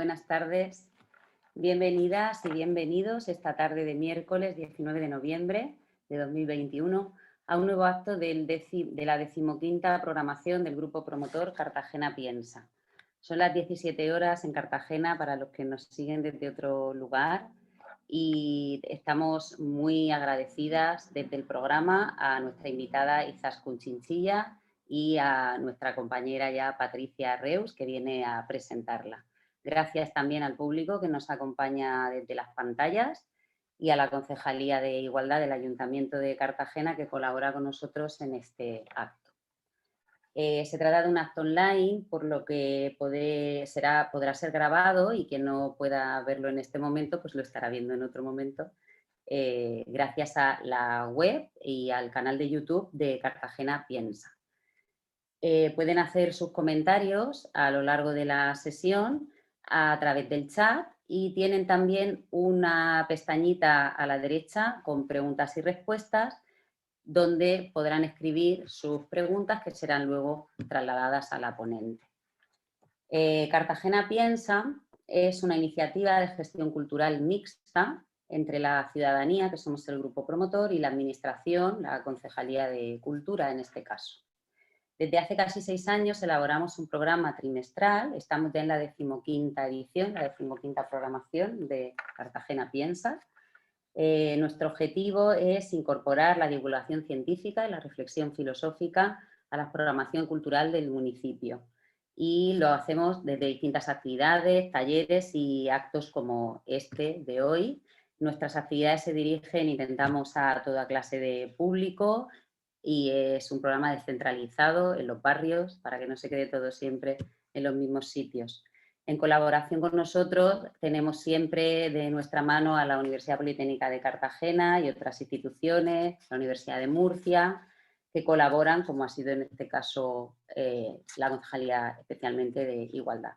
buenas tardes. Bienvenidas y bienvenidos esta tarde de miércoles 19 de noviembre de 2021 a un nuevo acto de la 15ª programación del Grupo Promotor Cartagena Piensa. Son las 17 horas en Cartagena para los que nos siguen desde otro lugar y estamos muy agradecidas desde el programa a nuestra invitada Izaskun Chinchilla y a nuestra compañera ya Patricia Reus, que viene a presentarla. Gracias también al público que nos acompaña desde las pantallas y a la Concejalía de Igualdad del Ayuntamiento de Cartagena, que colabora con nosotros en este acto. Se trata de un acto online, por lo que podrá ser grabado y quien no pueda verlo en este momento, pues lo estará viendo en otro momento, gracias a la web y al canal de YouTube de Cartagena Piensa. Pueden hacer sus comentarios a lo largo de la sesión a través del chat y tienen también una pestañita a la derecha con preguntas y respuestas donde podrán escribir sus preguntas que serán luego trasladadas a la ponente. Cartagena Piensa es una iniciativa de gestión cultural mixta entre la ciudadanía, que somos el grupo promotor, y la administración, la Concejalía de Cultura en este caso. Desde hace casi 6 años elaboramos un programa trimestral, estamos ya en la 15ª edición, la 15ª programación de Cartagena Piensa. Nuestro objetivo es incorporar la divulgación científica y la reflexión filosófica a la programación cultural del municipio. Y lo hacemos desde distintas actividades, talleres y actos como este de hoy. Nuestras actividades se dirigen, intentamos, a toda clase de público y es un programa descentralizado en los barrios para que no se quede todo siempre en los mismos sitios. En colaboración con nosotros tenemos siempre de nuestra mano a la Universidad Politécnica de Cartagena y otras instituciones, la Universidad de Murcia, que colaboran, como ha sido en este caso la Concejalía especialmente de Igualdad.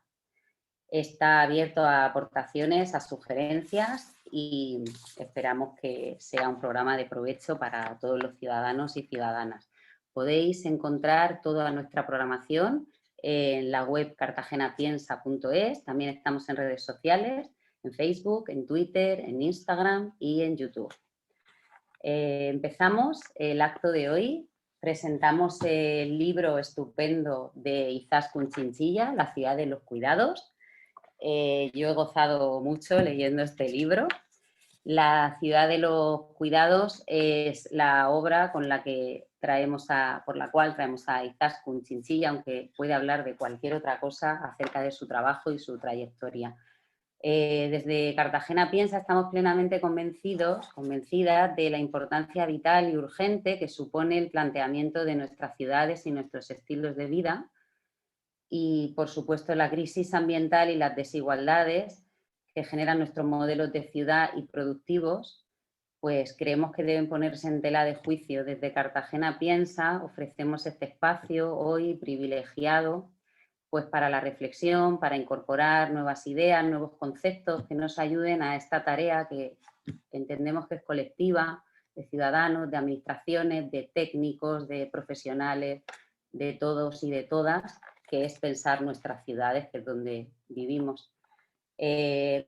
Está abierto a aportaciones, a sugerencias y esperamos que sea un programa de provecho para todos los ciudadanos y ciudadanas. Podéis encontrar toda nuestra programación en la web cartagenapiensa.es. También estamos en redes sociales, en Facebook, en Twitter, en Instagram y en YouTube. Empezamos el acto de hoy. Presentamos el libro estupendo de Izaskun Chinchilla, La ciudad de los cuidados. Yo he gozado mucho leyendo este libro. La ciudad de los cuidados es la obra por la cual traemos a Izaskun Chinchilla, aunque puede hablar de cualquier otra cosa acerca de su trabajo y su trayectoria. Desde Cartagena Piensa estamos plenamente convencidas de la importancia vital y urgente que supone el planteamiento de nuestras ciudades y nuestros estilos de vida. Y, por supuesto, la crisis ambiental y las desigualdades que generan nuestros modelos de ciudad y productivos, pues creemos que deben ponerse en tela de juicio. Desde Cartagena Piensa ofrecemos este espacio hoy privilegiado pues para la reflexión, para incorporar nuevas ideas, nuevos conceptos que nos ayuden a esta tarea que entendemos que es colectiva, de ciudadanos, de administraciones, de técnicos, de profesionales, de todos y de todas, que es pensar nuestras ciudades, que es donde vivimos.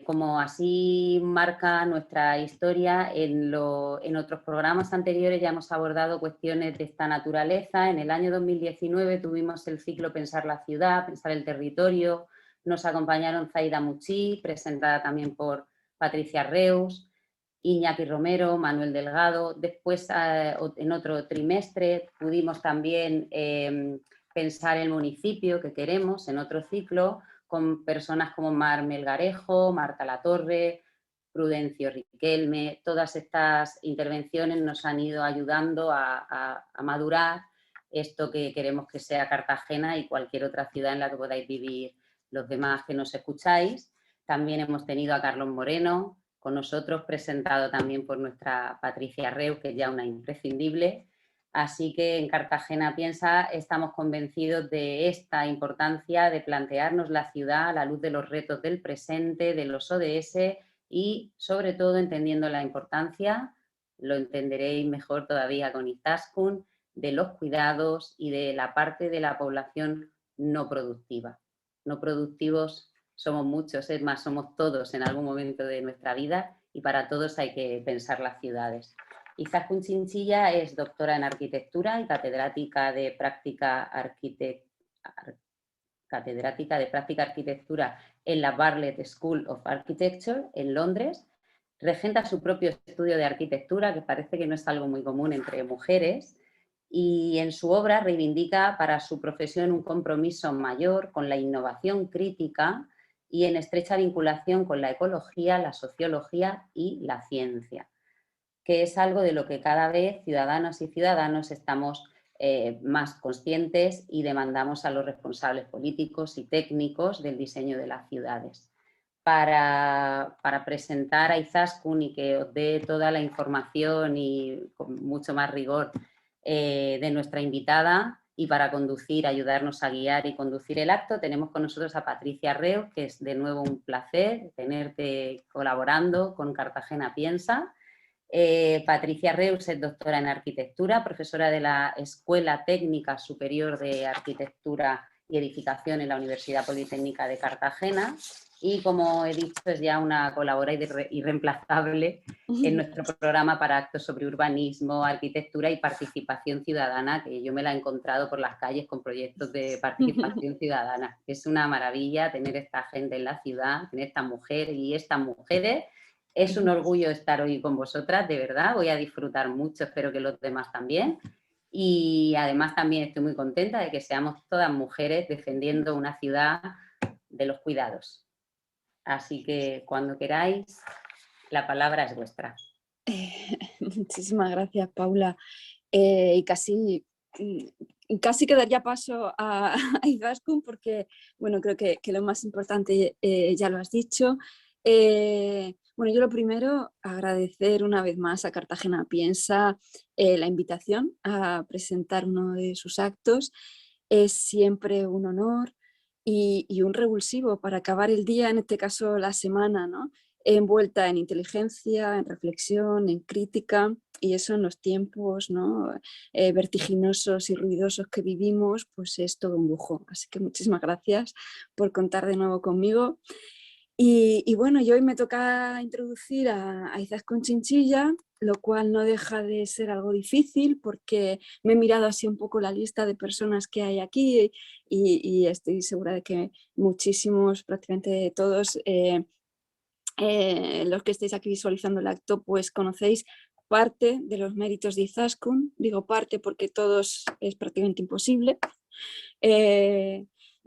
Como así marca nuestra historia, en otros programas anteriores ya hemos abordado cuestiones de esta naturaleza. En el año 2019 tuvimos el ciclo Pensar la ciudad, Pensar el territorio. Nos acompañaron Zaida Muchí, presentada también por Patricia Reus, Iñaki Romero, Manuel Delgado. Después, en otro trimestre, pudimos también pensar el municipio que queremos, en otro ciclo, con personas como Mar Melgarejo, Marta Latorre, Prudencio Riquelme. Todas estas intervenciones nos han ido ayudando a madurar esto que queremos que sea Cartagena y cualquier otra ciudad en la que podáis vivir los demás que nos escucháis. También hemos tenido a Carlos Moreno con nosotros, presentado también por nuestra Patricia Reus, que es ya una imprescindible. Así que en Cartagena Piensa estamos convencidos de esta importancia de plantearnos la ciudad a la luz de los retos del presente, de los ODS y, sobre todo, entendiendo la importancia, lo entenderéis mejor todavía con Izaskun, de los cuidados y de la parte de la población no productiva. No productivos somos muchos, es más, somos todos en algún momento de nuestra vida y para todos hay que pensar las ciudades. Izaskun Chinchilla es doctora en arquitectura y catedrática de práctica arquitectura en la Bartlett School of Architecture en Londres. Regenta su propio estudio de arquitectura, que parece que no es algo muy común entre mujeres, y en su obra reivindica para su profesión un compromiso mayor con la innovación crítica y en estrecha vinculación con la ecología, la sociología y la ciencia, que es algo de lo que cada vez ciudadanos y ciudadanos estamos más conscientes y demandamos a los responsables políticos y técnicos del diseño de las ciudades. Para presentar a Izaskun y que os dé toda la información y con mucho más rigor de nuestra invitada, y para ayudarnos a guiar y conducir el acto, tenemos con nosotros a Patricia Reus, que es de nuevo un placer tenerte colaborando con Cartagena Piensa. Patricia Reus es doctora en arquitectura, profesora de la Escuela Técnica Superior de Arquitectura y Edificación en la Universidad Politécnica de Cartagena, y como he dicho es ya una colaboradora irreemplazable en nuestro programa para actos sobre urbanismo, arquitectura y participación ciudadana, que yo me la he encontrado por las calles con proyectos de participación ciudadana. Es una maravilla tener esta gente en la ciudad, tener esta mujer y estas mujeres. Es un orgullo estar hoy con vosotras, de verdad, voy a disfrutar mucho, espero que los demás también. Y además también estoy muy contenta de que seamos todas mujeres defendiendo una ciudad de los cuidados. Así que cuando queráis, la palabra es vuestra. Muchísimas gracias, Paula. Y casi que daría paso a Izaskun porque, bueno, creo que lo más importante ya lo has dicho. Bueno, yo lo primero, agradecer una vez más a Cartagena Piensa la invitación a presentar uno de sus actos. Es siempre un honor y un revulsivo para acabar el día, en este caso la semana, ¿no? Envuelta en inteligencia, en reflexión, en crítica, y eso en los tiempos, ¿no? Vertiginosos y ruidosos que vivimos, pues es todo un lujo. Así que muchísimas gracias por contar de nuevo conmigo. Y bueno, y hoy me toca introducir a Izaskun Chinchilla, lo cual no deja de ser algo difícil porque me he mirado así un poco la lista de personas que hay aquí y estoy segura de que muchísimos, prácticamente todos, los que estáis aquí visualizando el acto, pues conocéis parte de los méritos de Izaskun. Digo parte porque todos es prácticamente imposible.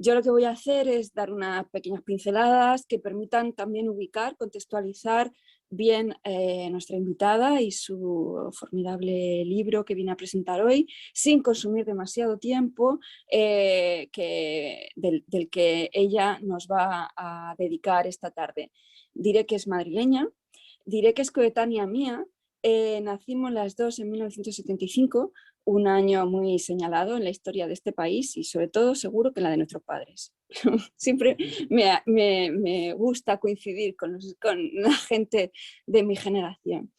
Yo lo que voy a hacer es dar unas pequeñas pinceladas que permitan también ubicar, contextualizar bien nuestra invitada y su formidable libro que viene a presentar hoy, sin consumir demasiado tiempo del que ella nos va a dedicar esta tarde. Diré que es madrileña, diré que es coetánea mía. Nacimos las dos en 1975, un año muy señalado en la historia de este país y sobre todo seguro que en la de nuestros padres. Siempre me gusta coincidir con la gente de mi generación.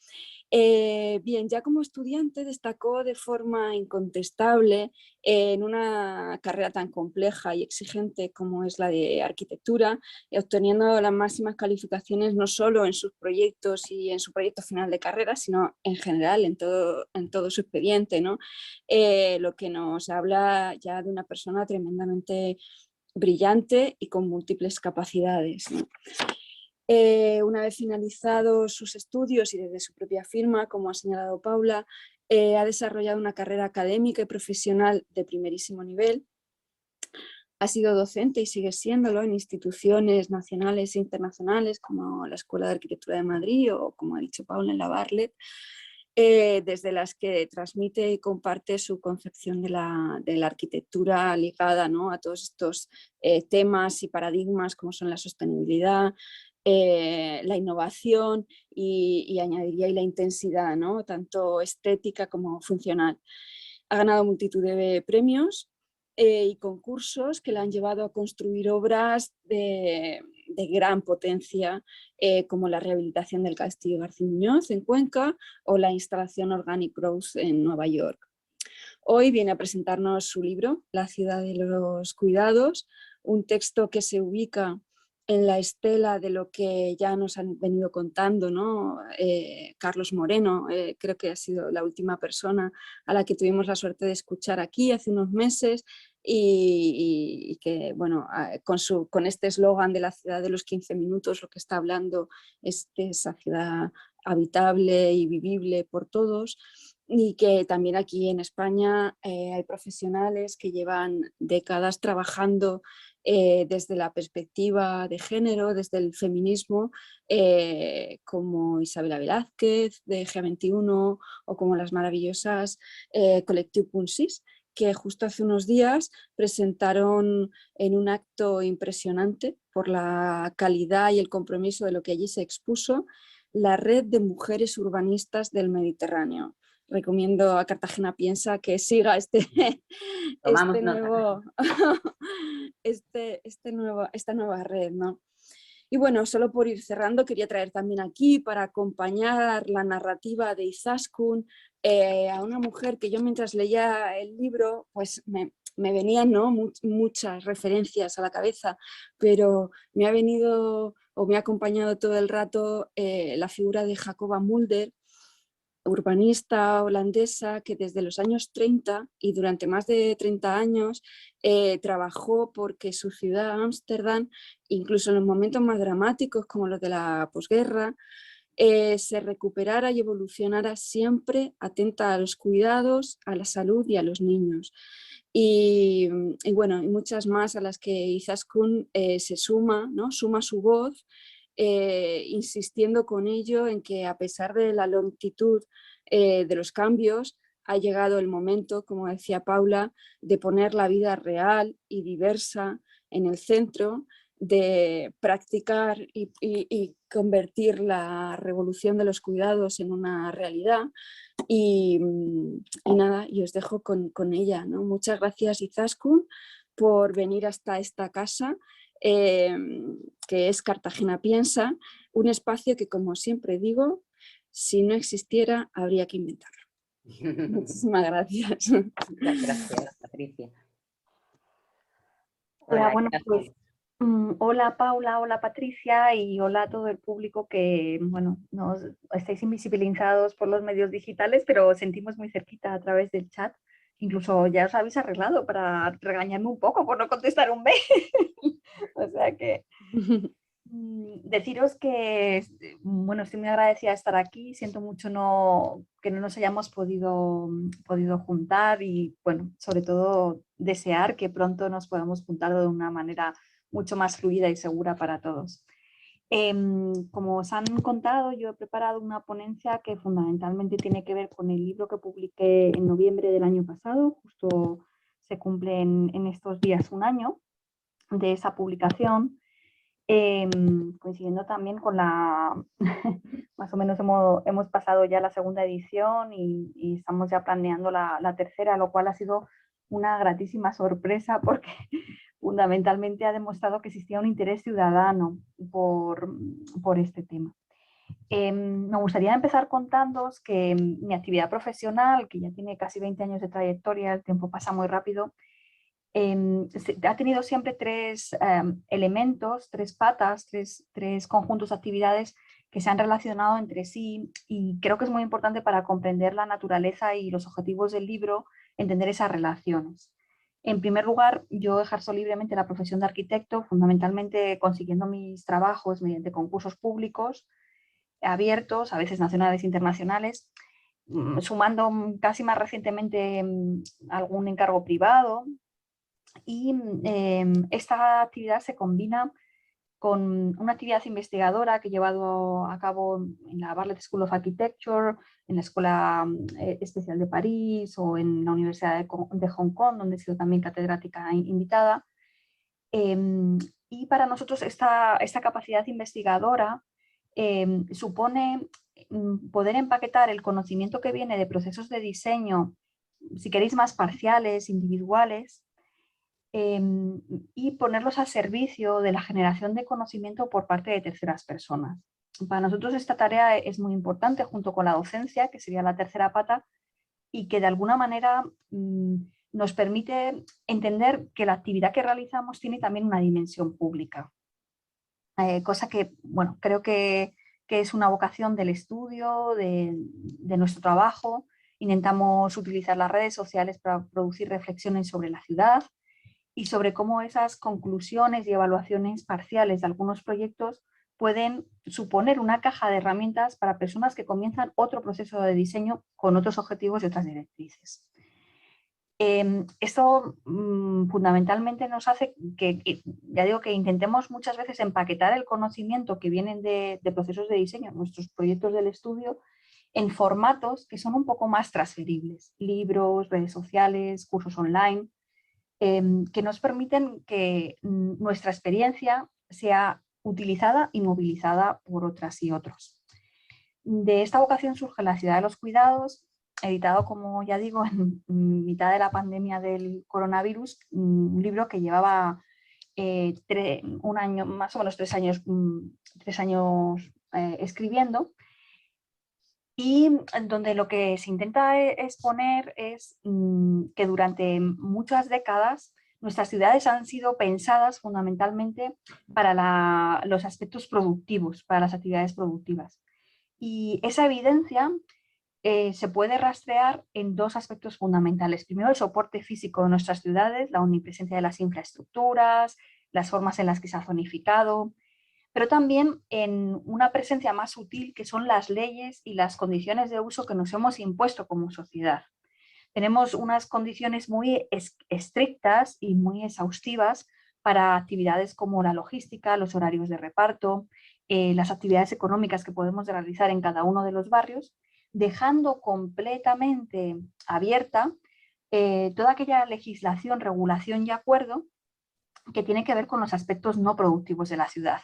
Bien, ya como estudiante destacó de forma incontestable en una carrera tan compleja y exigente como es la de arquitectura, obteniendo las máximas calificaciones no solo en sus proyectos y en su proyecto final de carrera, sino en general en todo su expediente, ¿no? Lo que nos habla ya de una persona tremendamente brillante y con múltiples capacidades, ¿no? Una vez finalizados sus estudios y desde su propia firma, como ha señalado Paula, ha desarrollado una carrera académica y profesional de primerísimo nivel. Ha sido docente y sigue siéndolo en instituciones nacionales e internacionales como la Escuela de Arquitectura de Madrid o, como ha dicho Paula, en la Bartlett, desde las que transmite y comparte su concepción de la arquitectura ligada, ¿no? A todos estos temas y paradigmas como son la sostenibilidad, la innovación y añadiría y la intensidad, ¿no? Tanto estética como funcional. Ha ganado multitud de premios y concursos que le han llevado a construir obras de gran potencia, como la rehabilitación del Castillo García Muñoz en Cuenca o la instalación Organic Growth en Nueva York. Hoy viene a presentarnos su libro, La ciudad de los cuidados, un texto que se ubica en la estela de lo que ya nos han venido contando, ¿no? Carlos Moreno, creo que ha sido la última persona a la que tuvimos la suerte de escuchar aquí hace unos meses, y que, bueno, con este eslogan de la ciudad de los 15 minutos, lo que está hablando es de esa ciudad habitable y vivible por todos, y que también aquí en España hay profesionales que llevan décadas trabajando desde la perspectiva de género, desde el feminismo, como Isabela Velázquez de G21 o como las maravillosas Collectiu Punsis, que justo hace unos días presentaron en un acto impresionante por la calidad y el compromiso de lo que allí se expuso, la Red de Mujeres Urbanistas del Mediterráneo. Recomiendo a Cartagena Piensa que siga esta nueva red, ¿no? Y bueno, solo por ir cerrando, quería traer también aquí para acompañar la narrativa de Izaskun a una mujer que yo mientras leía el libro, pues me venían, ¿no? muchas referencias a la cabeza, pero me ha venido o me ha acompañado todo el rato la figura de Jacoba Mulder, urbanista holandesa que desde los años 30 y durante más de 30 años trabajó porque su ciudad, Ámsterdam, incluso en los momentos más dramáticos como los de la posguerra, se recuperara y evolucionara siempre atenta a los cuidados, a la salud y a los niños. Y bueno, y muchas más a las que Izaskun se suma, ¿no? Suma su voz, insistiendo con ello en que a pesar de la longitud de los cambios, ha llegado el momento, como decía Paula, de poner la vida real y diversa en el centro, de practicar y convertir la revolución de los cuidados en una realidad. Y nada, y os dejo con ella, ¿no? Muchas gracias, Izaskun, por venir hasta esta casa, que es Cartagena Piensa, un espacio que, como siempre digo, si no existiera, habría que inventarlo. Muchísimas gracias. Muchas gracias, Patricia. Hola, bueno, pues hola Paula, hola Patricia y hola a todo el público que, bueno, nos estáis invisibilizados por los medios digitales, pero sentimos muy cerquita a través del chat. Incluso ya os habéis arreglado para regañarme un poco por no contestar un mail. O sea que deciros que, bueno, estoy muy agradecida de estar aquí. Siento mucho que no nos hayamos podido juntar y, bueno, sobre todo desear que pronto nos podamos juntar de una manera mucho más fluida y segura para todos. Como os han contado, yo he preparado una ponencia que fundamentalmente tiene que ver con el libro que publiqué en noviembre del año pasado. Justo se cumple en estos días un año de esa publicación. Coincidiendo también con la, más o menos hemos pasado ya la segunda edición y estamos ya planeando la tercera, lo cual ha sido una gratísima sorpresa porque fundamentalmente ha demostrado que existía un interés ciudadano por este tema. Me gustaría empezar contándoos que mi actividad profesional, que ya tiene casi 20 años de trayectoria, el tiempo pasa muy rápido, ha tenido siempre tres elementos, tres patas, tres conjuntos de actividades que se han relacionado entre sí, y creo que es muy importante para comprender la naturaleza y los objetivos del libro, entender esas relaciones. En primer lugar, yo ejerzo libremente la profesión de arquitecto, fundamentalmente consiguiendo mis trabajos mediante concursos públicos abiertos, a veces nacionales e internacionales, sumando casi más recientemente algún encargo privado. Y esta actividad se combina con una actividad investigadora que he llevado a cabo en la Bartlett School of Architecture, en la Escuela Especial de París o en la Universidad de Hong Kong, donde he sido también catedrática invitada. Y para nosotros esta capacidad investigadora supone poder empaquetar el conocimiento que viene de procesos de diseño, si queréis más parciales, individuales, y ponerlos a servicio de la generación de conocimiento por parte de terceras personas. Para nosotros esta tarea es muy importante junto con la docencia, que sería la tercera pata, y que de alguna manera nos permite entender que la actividad que realizamos tiene también una dimensión pública. cosa que, bueno, creo que es una vocación del estudio, de nuestro trabajo. Intentamos utilizar las redes sociales para producir reflexiones sobre la ciudad y sobre cómo esas conclusiones y evaluaciones parciales de algunos proyectos pueden suponer una caja de herramientas para personas que comienzan otro proceso de diseño con otros objetivos y otras directrices. Esto fundamentalmente nos hace que, ya digo, que intentemos muchas veces empaquetar el conocimiento que vienen de procesos de diseño, nuestros proyectos del estudio, en formatos que son un poco más transferibles, libros, redes sociales, cursos online, que nos permiten que nuestra experiencia sea utilizada y movilizada por otras y otros. De esta vocación surge La ciudad de los cuidados, editado, como ya digo, en mitad de la pandemia del coronavirus, un libro que llevaba un año, más o menos 3 años, escribiendo, y donde lo que se intenta exponer es que durante muchas décadas nuestras ciudades han sido pensadas fundamentalmente para los aspectos productivos, para las actividades productivas. Y esa evidencia se puede rastrear en 2 aspectos fundamentales. Primero, el soporte físico de nuestras ciudades, la omnipresencia de las infraestructuras, las formas en las que se ha zonificado, pero también en una presencia más sutil que son las leyes y las condiciones de uso que nos hemos impuesto como sociedad. Tenemos unas condiciones muy estrictas y muy exhaustivas para actividades como la logística, los horarios de reparto, las actividades económicas que podemos realizar en cada uno de los barrios, dejando completamente abierta toda aquella legislación, regulación y acuerdo que tiene que ver con los aspectos no productivos de la ciudad.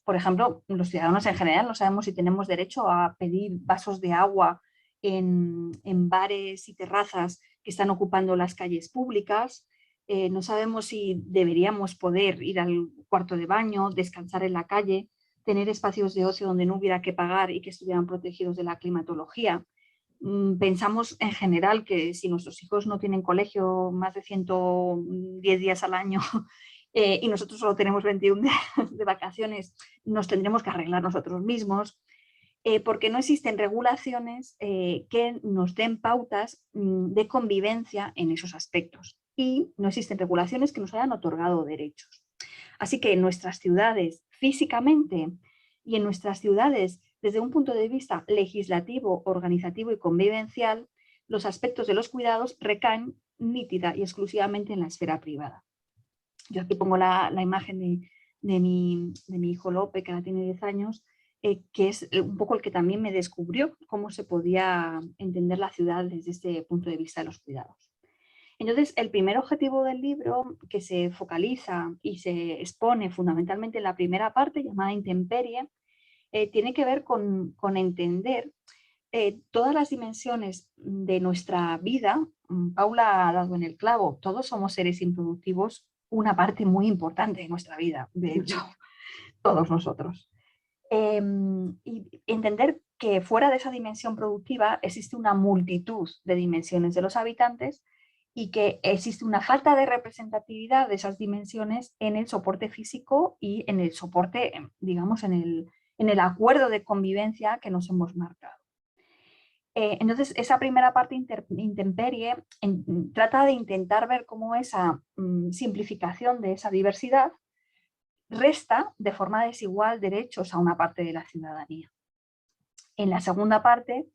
Por ejemplo, los ciudadanos en general no sabemos si tenemos derecho a pedir vasos de agua en bares y terrazas que están ocupando las calles públicas. No sabemos si deberíamos poder ir al cuarto de baño, descansar en la calle, tener espacios de ocio donde no hubiera que pagar y que estuvieran protegidos de la climatología. Pensamos en general que si nuestros hijos no tienen colegio más de 110 días al año y nosotros solo tenemos 21 días de vacaciones, nos tendremos que arreglar nosotros mismos, porque no existen regulaciones que nos den pautas de convivencia en esos aspectos y no existen regulaciones que nos hayan otorgado derechos. Así que en nuestras ciudades físicamente y en nuestras ciudades desde un punto de vista legislativo, organizativo y convivencial, los aspectos de los cuidados recaen nítida y exclusivamente en la esfera privada. Yo aquí pongo la imagen de mi hijo Lope, que ahora tiene 10 años, que es un poco el que también me descubrió cómo se podía entender la ciudad desde este punto de vista de los cuidados. Entonces, el primer objetivo del libro, que se focaliza y se expone fundamentalmente en la primera parte, llamada Intemperie, tiene que ver con entender todas las dimensiones de nuestra vida. Paula ha dado en el clavo, todos somos seres improductivos, una parte muy importante de nuestra vida, de hecho, todos nosotros. Y entender que fuera de esa dimensión productiva existe una multitud de dimensiones de los habitantes y que existe una falta de representatividad de esas dimensiones en el soporte físico y en el soporte, digamos, en el acuerdo de convivencia que nos hemos marcado. Entonces, esa primera parte intemperie trata de intentar ver cómo esa simplificación de esa diversidad resta de forma desigual derechos a una parte de la ciudadanía. En la segunda parte,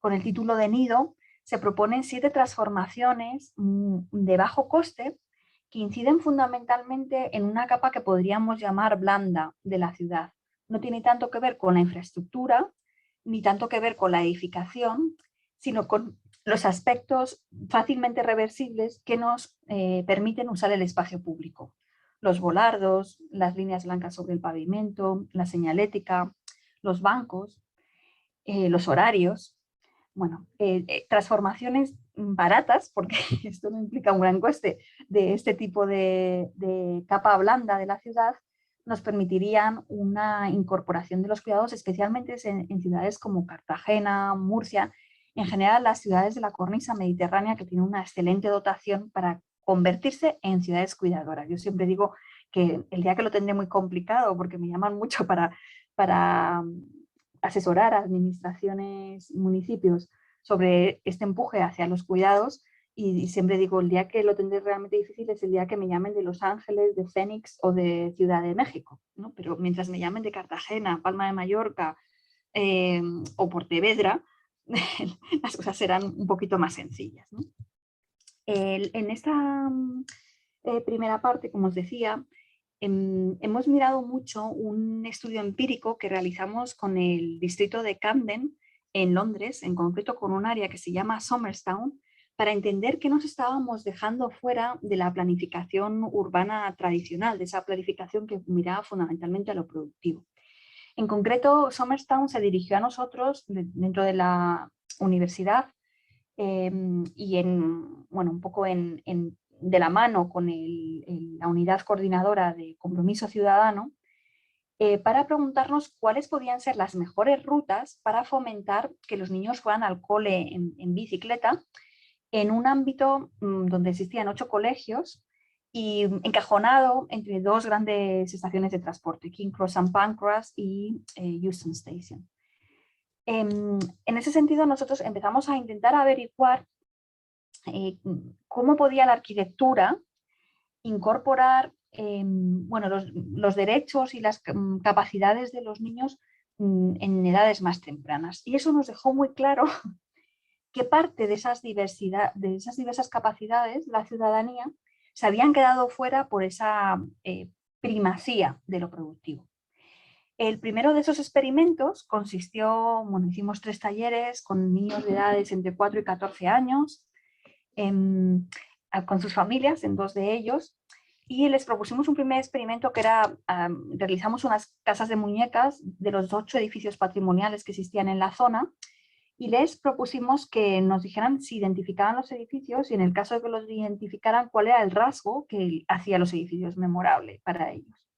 con el título de Nido, se proponen 7 transformaciones de bajo coste que inciden fundamentalmente en una capa que podríamos llamar blanda de la ciudad. No tiene tanto que ver con la infraestructura, ni tanto que ver con la edificación, sino con los aspectos fácilmente reversibles que nos permiten usar el espacio público. Los volardos, las líneas blancas sobre el pavimento, la señalética, los bancos, los horarios. Bueno, transformaciones baratas, porque esto no implica un gran coste, de este tipo de capa blanda de la ciudad, nos permitirían una incorporación de los cuidados, especialmente en ciudades como Cartagena, Murcia, en general las ciudades de la cornisa mediterránea, que tienen una excelente dotación para convertirse en ciudades cuidadoras. Yo siempre digo que el día que lo tendré muy complicado porque me llaman mucho para asesorar a administraciones y municipios sobre este empuje hacia los cuidados, y siempre digo, el día que lo tendré realmente difícil es el día que me llamen de Los Ángeles, de Phoenix o de Ciudad de México, ¿no? Pero mientras me llamen de Cartagena, Palma de Mallorca o Pontevedra, las cosas serán un poquito más sencillas, ¿no? En esta primera parte, como os decía, hemos mirado mucho un estudio empírico que realizamos con el distrito de Camden en Londres, en concreto con un área que se llama Somerstown, para entender qué nos estábamos dejando fuera de la planificación urbana tradicional, de esa planificación que miraba fundamentalmente a lo productivo. En concreto, Somerstown se dirigió a nosotros dentro de la universidad y un poco de la mano con la unidad coordinadora de compromiso ciudadano, para preguntarnos cuáles podían ser las mejores rutas para fomentar que los niños fueran al cole en bicicleta en un ámbito donde existían 8 colegios y encajonado entre 2 grandes estaciones de transporte, King Cross and Pancras y Euston Station. En ese sentido, nosotros empezamos a intentar averiguar cómo podía la arquitectura incorporar los derechos y las capacidades de los niños en edades más tempranas. Y eso nos dejó muy claro que parte de esas diversas capacidades de la ciudadanía se habían quedado fuera por esa primacía de lo productivo. El primero de esos experimentos consistió, hicimos 3 talleres con niños de edades entre 4 y 14 años, con sus familias, en 2 de ellos, y les propusimos un primer experimento que era, realizamos unas casas de muñecas de los 8 edificios patrimoniales que existían en la zona, y les propusimos que nos dijeran si identificaban los edificios y, en el caso de que los identificaran, cuál era el rasgo que hacía los edificios memorables para ellos.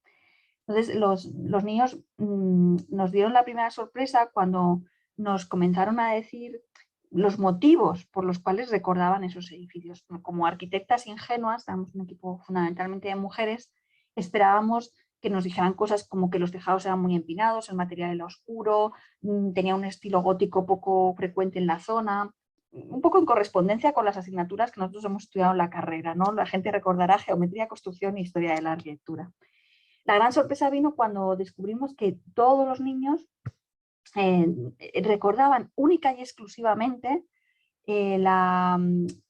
Entonces los niños nos dieron la primera sorpresa cuando nos comenzaron a decir los motivos por los cuales recordaban esos edificios. Como arquitectas ingenuas, éramos un equipo fundamentalmente de mujeres, esperábamos que nos dijeran cosas como que los tejados eran muy empinados, el material era oscuro, tenía un estilo gótico poco frecuente en la zona, un poco en correspondencia con las asignaturas que nosotros hemos estudiado en la carrera, ¿no? La gente recordará geometría, construcción e historia de la arquitectura. La gran sorpresa vino cuando descubrimos que todos los niños recordaban única y exclusivamente la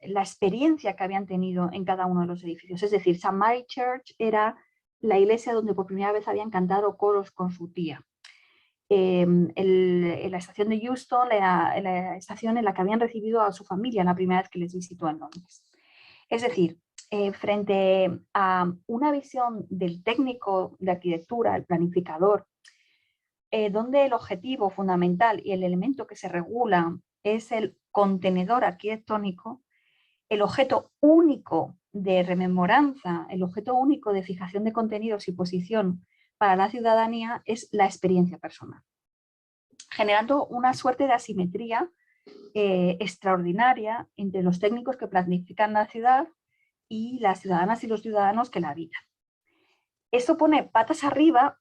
experiencia que habían tenido en cada uno de los edificios. Es decir, St. Mary Church era la iglesia donde por primera vez habían cantado coros con su tía. La estación de Euston, la estación en la que habían recibido a su familia la primera vez que les visitó en Londres. Es decir, frente a una visión del técnico de arquitectura, el planificador, donde el objetivo fundamental y el elemento que se regula es el contenedor arquitectónico, el objeto único de rememoranza, el objeto único de fijación de contenidos y posición para la ciudadanía es la experiencia personal, generando una suerte de asimetría extraordinaria entre los técnicos que planifican la ciudad y las ciudadanas y los ciudadanos que la habitan. Esto pone patas arriba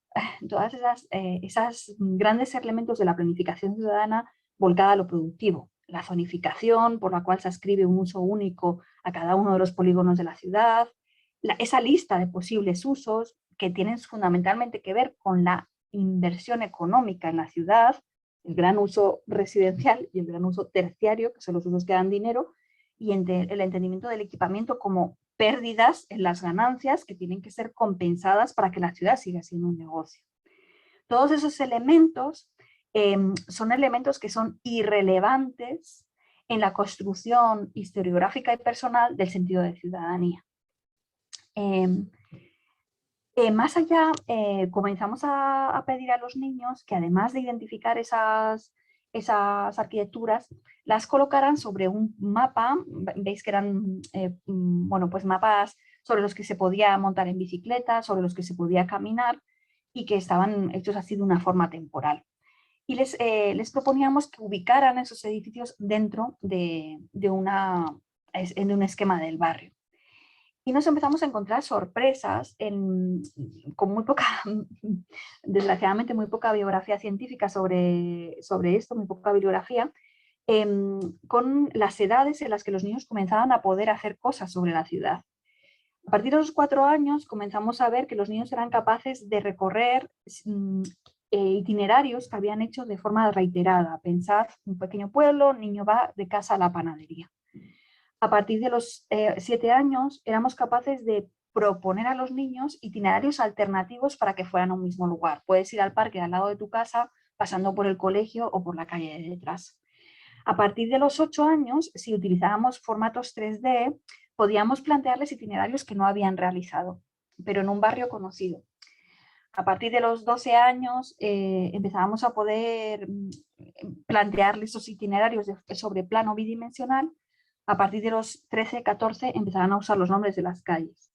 todas esas grandes elementos de la planificación ciudadana volcada a lo productivo. La zonificación, por la cual se ascribe un uso único a cada uno de los polígonos de la ciudad, esa lista de posibles usos que tienen fundamentalmente que ver con la inversión económica en la ciudad, el gran uso residencial y el gran uso terciario, que son los usos que dan dinero, y el entendimiento del equipamiento como pérdidas en las ganancias que tienen que ser compensadas para que la ciudad siga siendo un negocio. Todos esos elementos son elementos que son irrelevantes en la construcción historiográfica y personal del sentido de ciudadanía. Más allá, comenzamos a pedir a los niños que, además de identificar esas arquitecturas, las colocaran sobre un mapa. Veis que eran pues mapas sobre los que se podía montar en bicicleta, sobre los que se podía caminar y que estaban hechos así de una forma temporal. Y les proponíamos que ubicaran esos edificios dentro de un esquema del barrio. y nos empezamos a encontrar sorpresas con muy poca, desgraciadamente muy poca bibliografía científica sobre esto, muy poca bibliografía, con las edades en las que los niños comenzaban a poder hacer cosas sobre la ciudad. A partir de los 4 años comenzamos a ver que los niños eran capaces de recorrer itinerarios que habían hecho de forma reiterada. Pensad, un pequeño pueblo, el niño va de casa a la panadería. A partir de los 7 años éramos capaces de proponer a los niños itinerarios alternativos para que fueran a un mismo lugar. Puedes ir al parque al lado de tu casa, pasando por el colegio o por la calle de detrás. A partir de los 8 años, si utilizábamos formatos 3D, podíamos plantearles itinerarios que no habían realizado, pero en un barrio conocido. A partir de los 12 años empezábamos a poder plantearles esos itinerarios sobre plano bidimensional. A partir de los 13, 14 empezaban a usar los nombres de las calles.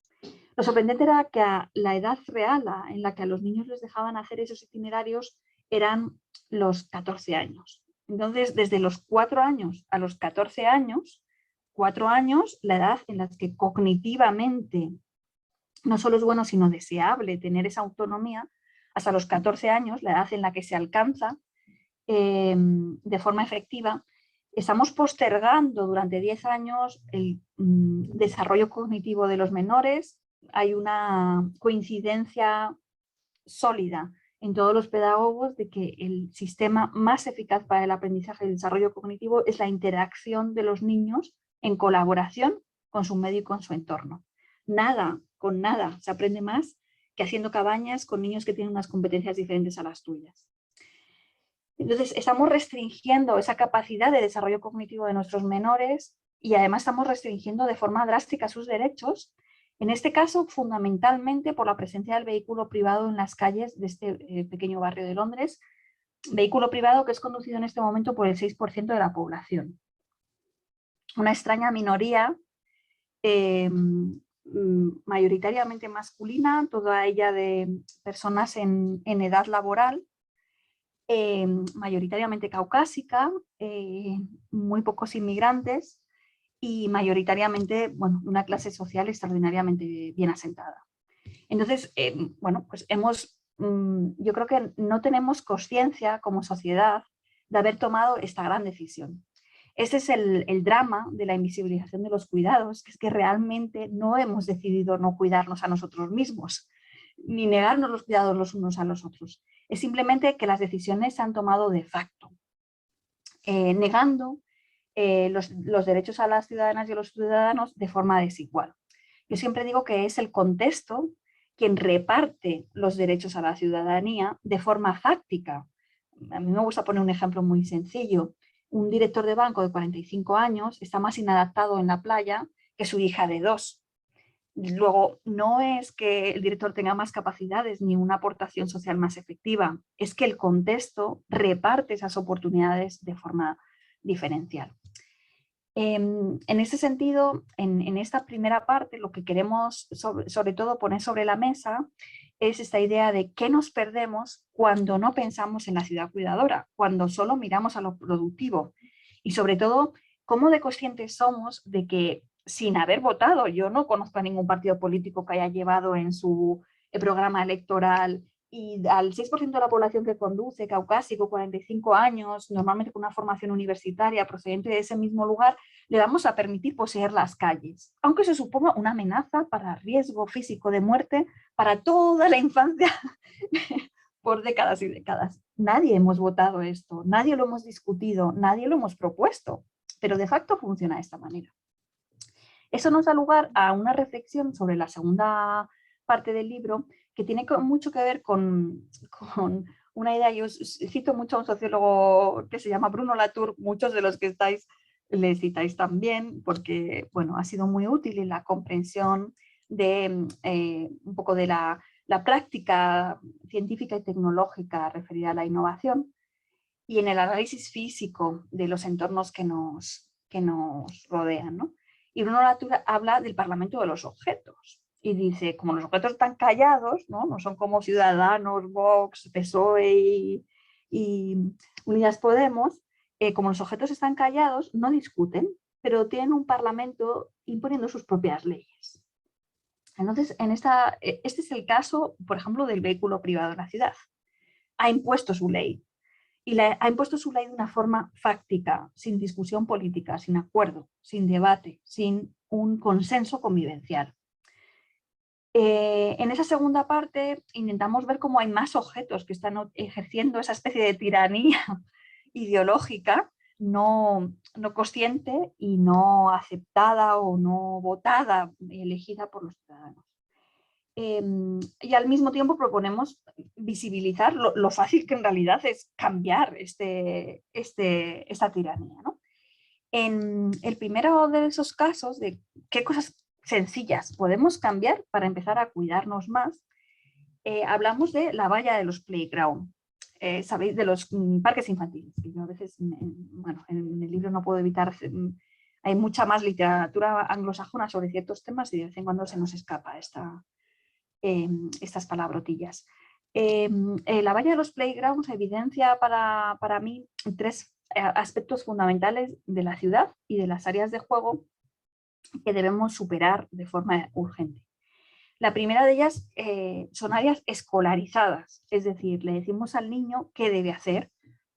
Lo sorprendente era que a la edad real en la que a los niños les dejaban hacer esos itinerarios eran los 14 años. Entonces, desde los 4 años a los 14 años, 4 años, la edad en la que cognitivamente no solo es bueno, sino deseable tener esa autonomía, hasta los 14 años, la edad en la que se alcanza de forma efectiva, estamos postergando durante 10 años el desarrollo cognitivo de los menores. Hay una coincidencia sólida en todos los pedagogos de que el sistema más eficaz para el aprendizaje y el desarrollo cognitivo es la interacción de los niños en colaboración con su medio y con su entorno. Nada, con nada, se aprende más que haciendo cabañas con niños que tienen unas competencias diferentes a las tuyas. Entonces, estamos restringiendo esa capacidad de desarrollo cognitivo de nuestros menores y además estamos restringiendo de forma drástica sus derechos, en este caso fundamentalmente por la presencia del vehículo privado en las calles de este pequeño barrio de Londres, vehículo privado que es conducido en este momento por el 6% de la población. Una extraña minoría, mayoritariamente masculina, toda ella de personas en edad laboral, mayoritariamente caucásica, muy pocos inmigrantes y mayoritariamente, bueno, una clase social extraordinariamente bien asentada. Entonces, bueno, pues yo creo que no tenemos conciencia como sociedad de haber tomado esta gran decisión. Ese es el drama de la invisibilización de los cuidados, que es que realmente no hemos decidido no cuidarnos a nosotros mismos, ni negarnos los cuidados los unos a los otros. Es simplemente que las decisiones se han tomado de facto, negando los derechos a las ciudadanas y a los ciudadanos de forma desigual. Yo siempre digo que es el contexto quien reparte los derechos a la ciudadanía de forma fáctica. A mí me gusta poner un ejemplo muy sencillo. Un director de banco de 45 años está más inadaptado en la playa que su hija de 2. Luego, no es que el director tenga más capacidades ni una aportación social más efectiva, es que el contexto reparte esas oportunidades de forma diferencial. En ese sentido, en esta primera parte, lo que queremos sobre todo poner sobre la mesa es esta idea de qué nos perdemos cuando no pensamos en la ciudad cuidadora, cuando solo miramos a lo productivo y sobre todo, cómo de conscientes somos de que sin haber votado, yo no conozco a ningún partido político que haya llevado en su programa electoral y al 6% de la población que conduce, caucásico, 45 años, normalmente con una formación universitaria procedente de ese mismo lugar, le vamos a permitir poseer las calles, aunque se suponga una amenaza para riesgo físico de muerte para toda la infancia por décadas y décadas. Nadie hemos votado esto, nadie lo hemos discutido, nadie lo hemos propuesto, pero de facto funciona de esta manera. Eso nos da lugar a una reflexión sobre la segunda parte del libro que tiene mucho que ver con una idea. Yo cito mucho a un sociólogo que se llama Bruno Latour, muchos de los que estáis le citáis también, porque bueno, ha sido muy útil en la comprensión de un poco de la práctica científica y tecnológica referida a la innovación y en el análisis físico de los entornos que nos rodean, ¿no? Y Bruno Latour habla del parlamento de los objetos y dice, como los objetos están callados, no son como Ciudadanos, Vox, PSOE y Unidas Podemos, como los objetos están callados, no discuten, pero tienen un parlamento imponiendo sus propias leyes. Entonces, este es el caso, por ejemplo, del vehículo privado en la ciudad. Ha impuesto su ley, y ha impuesto su ley de una forma fáctica, sin discusión política, sin acuerdo, sin debate, sin un consenso convivencial. En esa segunda parte intentamos ver cómo hay más objetos que están ejerciendo esa especie de tiranía ideológica no consciente y no aceptada o no votada, elegida por los ciudadanos. Y al mismo tiempo proponemos visibilizar lo fácil que en realidad es cambiar esta tiranía, ¿no? En el primero de esos casos de qué cosas sencillas podemos cambiar para empezar a cuidarnos más, hablamos de la valla de los playground, sabéis, de los parques infantiles, que yo a veces, bueno, en el libro no puedo evitar, hay mucha más literatura anglosajona sobre ciertos temas y de vez en cuando se nos escapa estas palabrotillas. La valla de los playgrounds evidencia para mí tres aspectos fundamentales de la ciudad y de las áreas de juego que debemos superar de forma urgente. La primera de ellas son áreas escolarizadas, es decir, le decimos al niño qué debe hacer.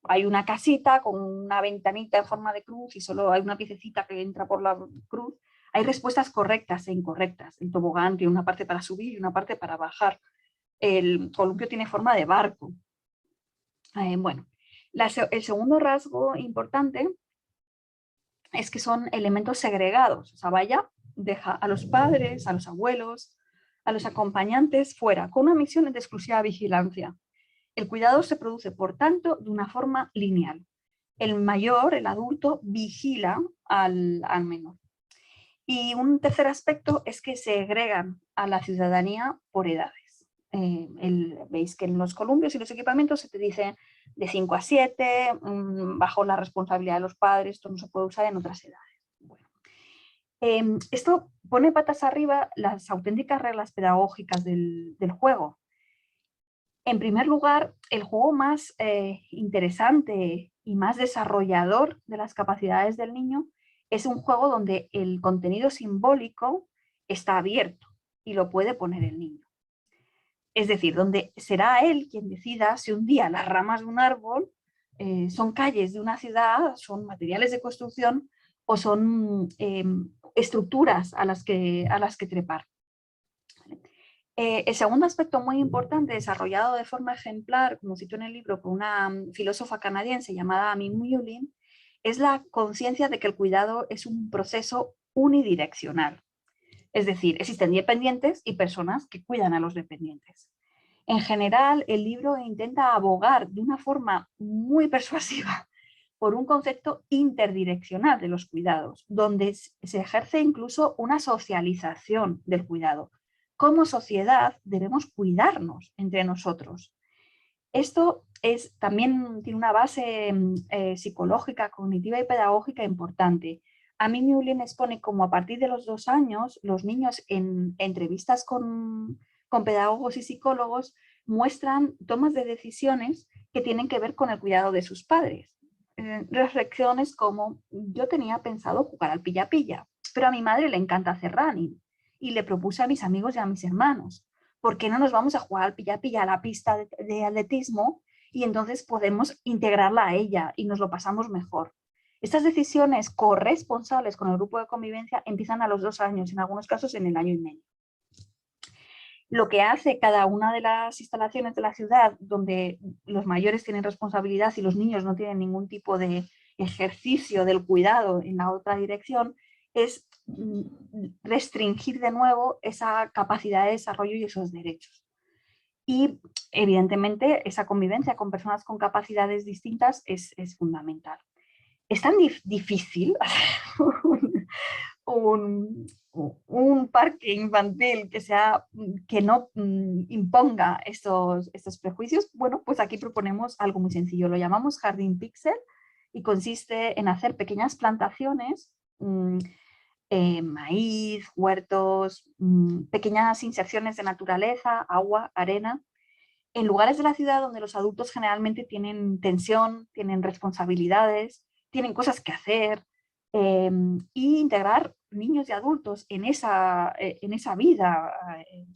Hay una casita con una ventanita en forma de cruz y solo hay una piececita que entra por la cruz. Hay respuestas correctas e incorrectas. El tobogán tiene una parte para subir y una parte para bajar. El columpio tiene forma de barco. Bueno, el segundo rasgo importante es que son elementos segregados. O sea, vaya, deja a los padres, a los abuelos, a los acompañantes fuera, con una misión de exclusiva vigilancia. El cuidado se produce, por tanto, de una forma lineal. El mayor, el adulto, vigila al menor. Y un tercer aspecto es que segregan a la ciudadanía por edades. Veis que en los columpios y los equipamientos se te dice de 5 a 7, bajo la responsabilidad de los padres, esto no se puede usar en otras edades. Bueno, esto pone patas arriba las auténticas reglas pedagógicas del juego. En primer lugar, el juego más interesante y más desarrollador de las capacidades del niño es un juego donde el contenido simbólico está abierto y lo puede poner el niño. Es decir, donde será él quien decida si un día las ramas de un árbol son calles de una ciudad, son materiales de construcción o son estructuras a las que trepar. El segundo aspecto muy importante, desarrollado de forma ejemplar, como cito en el libro, por una filósofa canadiense llamada Amy Mullin, es la conciencia de que el cuidado es un proceso unidireccional. Es decir, existen dependientes y personas que cuidan a los dependientes. En general, el libro intenta abogar de una forma muy persuasiva por un concepto interdireccional de los cuidados, donde se ejerce incluso una socialización del cuidado. Como sociedad debemos cuidarnos entre nosotros. Esto también tiene una base psicológica, cognitiva y pedagógica importante. Amy Mullin expone como a partir de los 2 años los niños en entrevistas con pedagogos y psicólogos muestran tomas de decisiones que tienen que ver con el cuidado de sus padres. Reflexiones como: yo tenía pensado jugar al pilla-pilla, pero a mi madre le encanta hacer running y le propuse a mis amigos y a mis hermanos: ¿por qué no nos vamos a jugar al pilla-pilla a la pista de atletismo y entonces podemos integrarla a ella y nos lo pasamos mejor? Estas decisiones corresponsables con el grupo de convivencia empiezan a los 2 años, en algunos casos en el año y medio. Lo que hace cada una de las instalaciones de la ciudad donde los mayores tienen responsabilidad y los niños no tienen ningún tipo de ejercicio del cuidado en la otra dirección es restringir de nuevo esa capacidad de desarrollo y esos derechos. Y evidentemente esa convivencia con personas con capacidades distintas es fundamental. Es tan difícil un parque infantil que no imponga estos prejuicios. Bueno, pues aquí proponemos algo muy sencillo, lo llamamos Jardín Pixel y consiste en hacer pequeñas plantaciones, maíz, huertos, pequeñas inserciones de naturaleza, agua, arena, en lugares de la ciudad donde los adultos generalmente tienen tensión, tienen responsabilidades, tienen cosas que hacer, y integrar niños y adultos en esa vida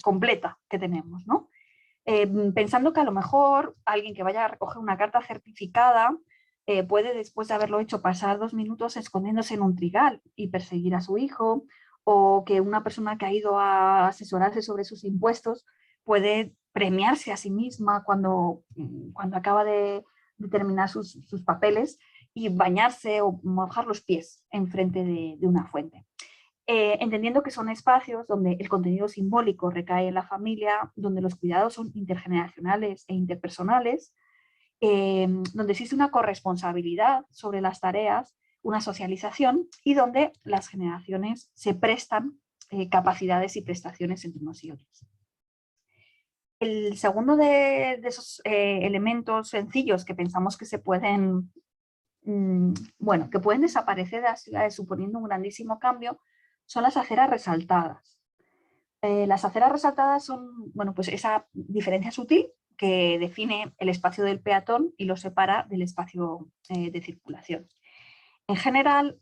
completa que tenemos, ¿no? Pensando que a lo mejor alguien que vaya a recoger una carta certificada puede, después de haberlo hecho, pasar 2 minutos escondiéndose en un trigal y perseguir a su hijo, o que una persona que ha ido a asesorarse sobre sus impuestos puede premiarse a sí misma cuando acaba de terminar sus papeles y bañarse o mojar los pies enfrente de una fuente. Entendiendo que son espacios donde el contenido simbólico recae en la familia, donde los cuidados son intergeneracionales e interpersonales, donde existe una corresponsabilidad sobre las tareas, una socialización, y donde las generaciones se prestan capacidades y prestaciones entre unos y otros. El segundo de esos elementos sencillos que pensamos que se pueden, que pueden desaparecer de las ciudades suponiendo un grandísimo cambio, son las aceras resaltadas. Las aceras resaltadas son, pues esa diferencia sutil que define el espacio del peatón y lo separa del espacio de circulación. En general,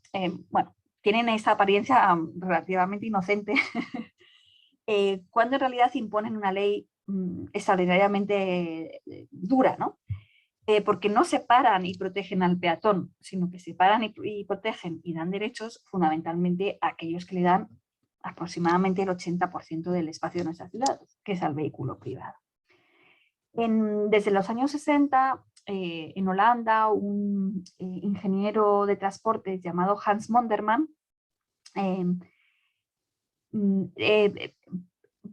tienen esta apariencia relativamente inocente cuando en realidad imponen una ley extraordinariamente dura, ¿no? Porque no separan y protegen al peatón, sino que separan y protegen y dan derechos fundamentalmente a aquellos que le dan aproximadamente el 80% del espacio de nuestras ciudades, que es al vehículo privado. Desde los años 60, en Holanda, un ingeniero de transportes llamado Hans Monderman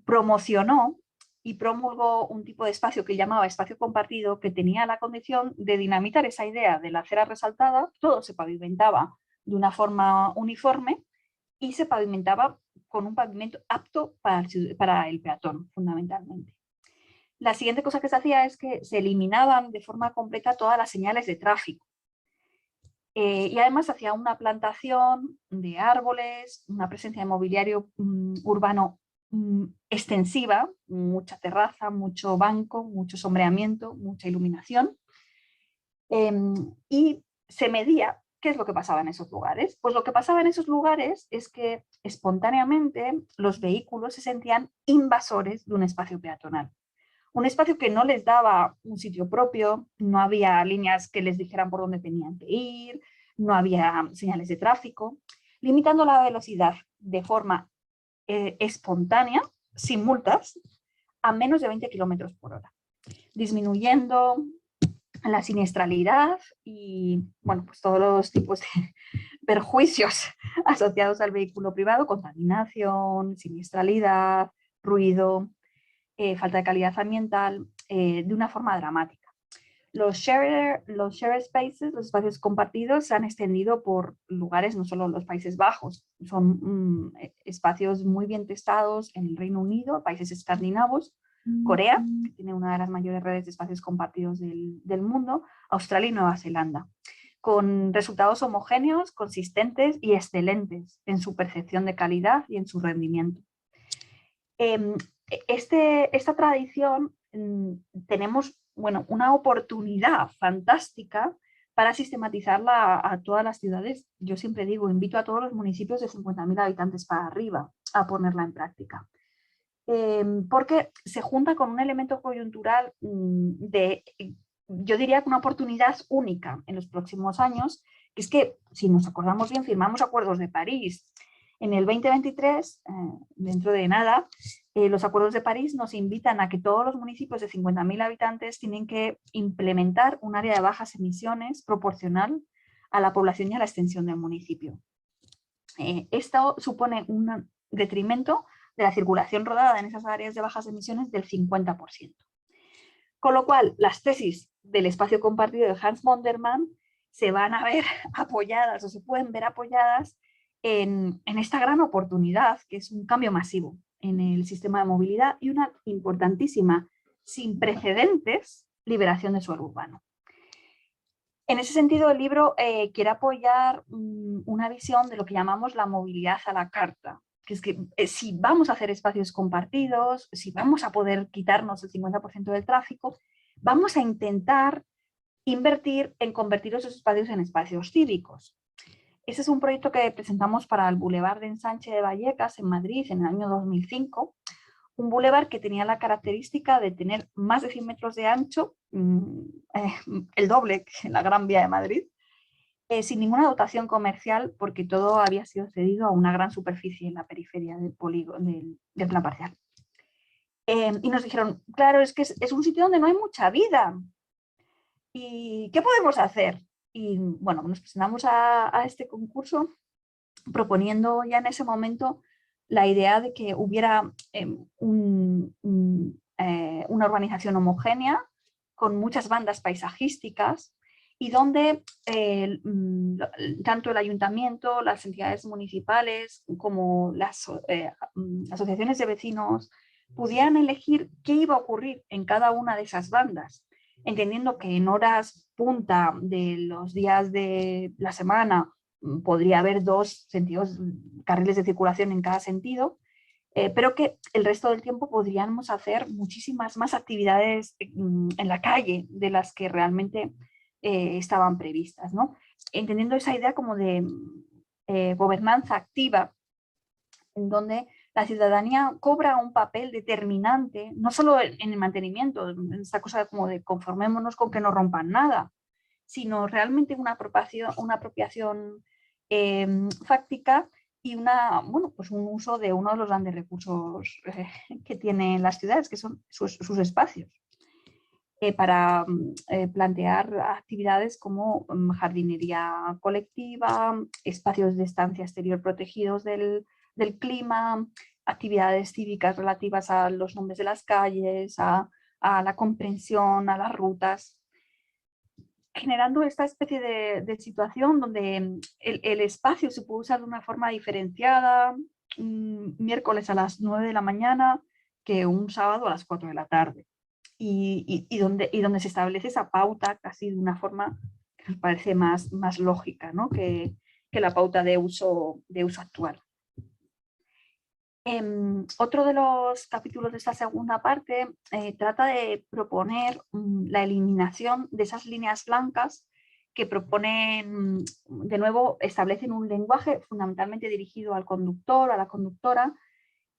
promocionó y promulgó un tipo de espacio que llamaba espacio compartido, que tenía la condición de dinamitar esa idea de la acera resaltada. Todo se pavimentaba de una forma uniforme y se pavimentaba con un pavimento apto para el peatón, fundamentalmente. La siguiente cosa que se hacía es que se eliminaban de forma completa todas las señales de tráfico. Y además hacía una plantación de árboles, una presencia de mobiliario urbano extensiva, mucha terraza, mucho banco, mucho sombreamiento, mucha iluminación. Y se medía qué es lo que pasaba en esos lugares. Pues lo que pasaba en esos lugares es que espontáneamente los vehículos se sentían invasores de un espacio peatonal. Un espacio que no les daba un sitio propio, no había líneas que les dijeran por dónde tenían que ir, no había señales de tráfico, limitando la velocidad de forma espontánea, sin multas, a menos de 20 kilómetros por hora, disminuyendo la siniestralidad y pues todos los tipos de perjuicios asociados al vehículo privado: contaminación, siniestralidad, ruido, falta de calidad ambiental, de una forma dramática. Los share spaces, los espacios compartidos, se han extendido por lugares, no solo en los Países Bajos, son espacios muy bien testados en el Reino Unido, países escandinavos, Corea, que tiene una de las mayores redes de espacios compartidos del mundo, Australia y Nueva Zelanda, con resultados homogéneos, consistentes y excelentes en su percepción de calidad y en su rendimiento. Esta tradición, tenemos una oportunidad fantástica para sistematizarla a todas las ciudades. Yo siempre digo, invito a todos los municipios de 50.000 habitantes para arriba a ponerla en práctica. Porque se junta con un elemento coyuntural yo diría que una oportunidad única en los próximos años, que es que, si nos acordamos bien, firmamos acuerdos de París. En el 2023, dentro de nada, los acuerdos de París nos invitan a que todos los municipios de 50.000 habitantes tienen que implementar un área de bajas emisiones proporcional a la población y a la extensión del municipio. Esto supone un detrimento de la circulación rodada en esas áreas de bajas emisiones del 50%. Con lo cual, las tesis del espacio compartido de Hans Monderman se van a ver apoyadas, o se pueden ver apoyadas en esta gran oportunidad, que es un cambio masivo en el sistema de movilidad y una importantísima, sin precedentes, liberación de suelo urbano. En ese sentido, el libro quiere apoyar una visión de lo que llamamos la movilidad a la carta, que es que si vamos a hacer espacios compartidos, si vamos a poder quitarnos el 50% del tráfico, vamos a intentar invertir en convertir esos espacios en espacios cívicos. Ese es un proyecto que presentamos para el Boulevard de Ensanche de Vallecas en Madrid en el año 2005. Un bulevar que tenía la característica de tener más de 100 metros de ancho, el doble que en la Gran Vía de Madrid, sin ninguna dotación comercial, porque todo había sido cedido a una gran superficie en la periferia del polígono del plan parcial. Y nos dijeron, claro, es que es un sitio donde no hay mucha vida. ¿Y qué podemos hacer? Y bueno, nos presentamos a este concurso proponiendo ya en ese momento la idea de que hubiera una urbanización homogénea con muchas bandas paisajísticas y donde tanto el ayuntamiento, las entidades municipales como las asociaciones de vecinos pudieran elegir qué iba a ocurrir en cada una de esas bandas, entendiendo que en horas punta de los días de la semana podría haber 2 sentidos, carriles de circulación en cada sentido, pero que el resto del tiempo podríamos hacer muchísimas más actividades en la calle de las que realmente estaban previstas, ¿no? Entendiendo esa idea como de gobernanza activa, en donde la ciudadanía cobra un papel determinante, no solo en el mantenimiento, en esta cosa como de conformémonos con que no rompan nada, sino realmente una apropiación fáctica y pues un uso de uno de los grandes recursos que tienen las ciudades, que son sus espacios, para plantear actividades como jardinería colectiva, espacios de estancia exterior protegidos del clima, actividades cívicas relativas a los nombres de las calles, a la comprensión, a las rutas, generando esta especie de situación donde el espacio se puede usar de una forma diferenciada, un miércoles a las 9 de la mañana que un sábado a las 4 de la tarde. Y donde se establece esa pauta casi de una forma que nos parece más lógica, ¿no? que la pauta de uso actual. Otro de los capítulos de esta segunda parte trata de proponer la eliminación de esas líneas blancas que proponen, de nuevo, establecen un lenguaje fundamentalmente dirigido al conductor, a la conductora,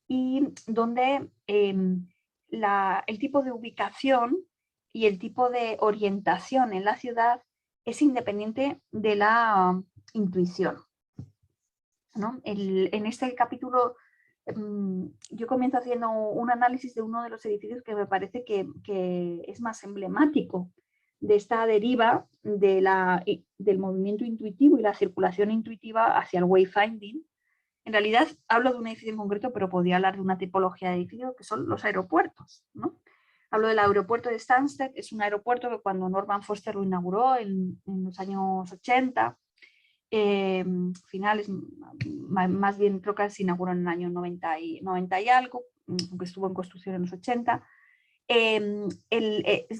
y donde el tipo de ubicación y el tipo de orientación en la ciudad es independiente de la intuición, ¿no? En este capítulo yo comienzo haciendo un análisis de uno de los edificios que me parece que es más emblemático de esta deriva del movimiento intuitivo y la circulación intuitiva hacia el wayfinding. En realidad hablo de un edificio en concreto, pero podría hablar de una tipología de edificio que son los aeropuertos, ¿no? Hablo del aeropuerto de Stansted, es un aeropuerto que cuando Norman Foster lo inauguró en los años 80, finales, más bien creo que se inauguró en el año 90 y algo, aunque estuvo en construcción en los 80,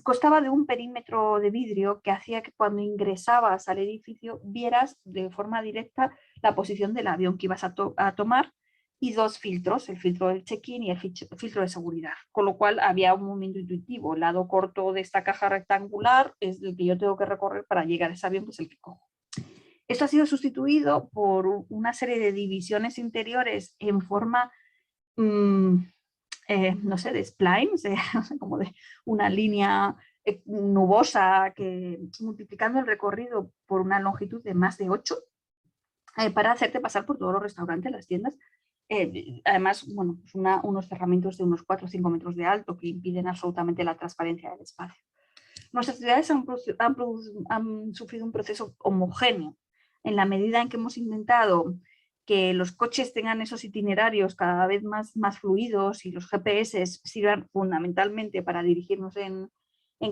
constaba de un perímetro de vidrio que hacía que cuando ingresabas al edificio vieras de forma directa la posición del avión que ibas a tomar y 2 filtros, el filtro del check-in y el filtro de seguridad, con lo cual había un movimiento intuitivo. El lado corto de esta caja rectangular es el que yo tengo que recorrer para llegar a ese avión, que es el que cojo. Esto ha sido sustituido por una serie de divisiones interiores en forma, no sé, de splines, como de una línea nubosa que multiplicando el recorrido por una longitud de más de 8 para hacerte pasar por todos los restaurantes, las tiendas. Además, bueno, pues unos cerramientos de unos 4 o 5 metros de alto que impiden absolutamente la transparencia del espacio. Nuestras ciudades han sufrido un proceso homogéneo en la medida en que hemos intentado que los coches tengan esos itinerarios cada vez más fluidos y los GPS sirvan fundamentalmente para dirigirnos en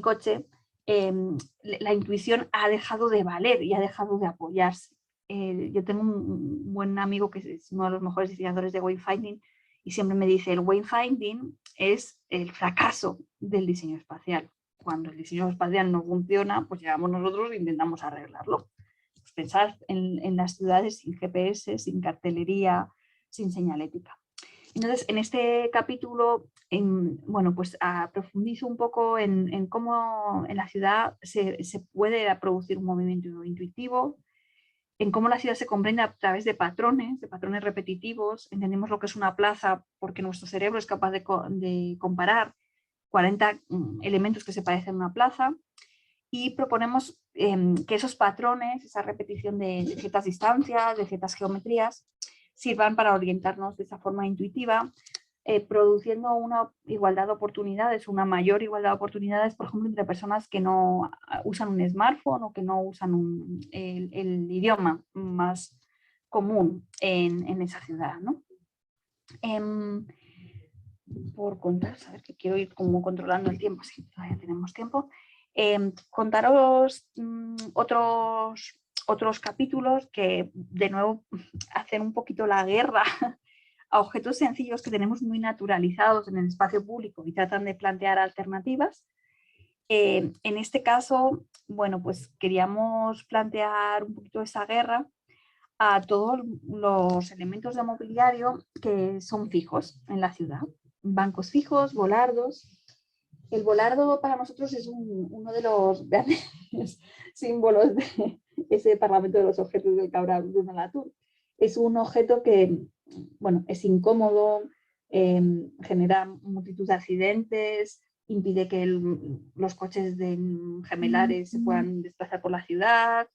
coche. La intuición ha dejado de valer y ha dejado de apoyarse. Yo tengo un buen amigo que es uno de los mejores diseñadores de wayfinding y siempre me dice: el wayfinding es el fracaso del diseño espacial. Cuando el diseño espacial no funciona, pues llegamos nosotros e intentamos arreglarlo. Pues pensar en las ciudades sin GPS, sin cartelería, sin señalética. Entonces, en este capítulo, bueno, pues profundizo un poco en cómo en la ciudad se puede producir un movimiento intuitivo, en cómo la ciudad se comprende a través de patrones repetitivos. Entendemos lo que es una plaza porque nuestro cerebro es capaz de comparar 40 elementos que se parecen a una plaza, y proponemos que esos patrones, esa repetición de ciertas distancias, de ciertas geometrías, sirvan para orientarnos de esa forma intuitiva, produciendo una igualdad de oportunidades, una mayor igualdad de oportunidades, por ejemplo, entre personas que no usan un smartphone o que no usan el idioma más común en esa ciudad, ¿no? Por contar, a ver, que quiero ir como controlando el tiempo, sí, todavía tenemos tiempo. Contaros otros capítulos que de nuevo hacen un poquito la guerra a objetos sencillos que tenemos muy naturalizados en el espacio público y tratan de plantear alternativas. En este caso, bueno, pues queríamos plantear un poquito esa guerra a todos los elementos de mobiliario que son fijos en la ciudad. Bancos fijos, volardos. El volardo para nosotros es uno de los grandes símbolos de ese Parlamento de los Objetos del Cabral Bruno Latour. Es un objeto que, bueno, es incómodo, genera multitud de accidentes, impide que los coches gemelares se puedan desplazar por la ciudad,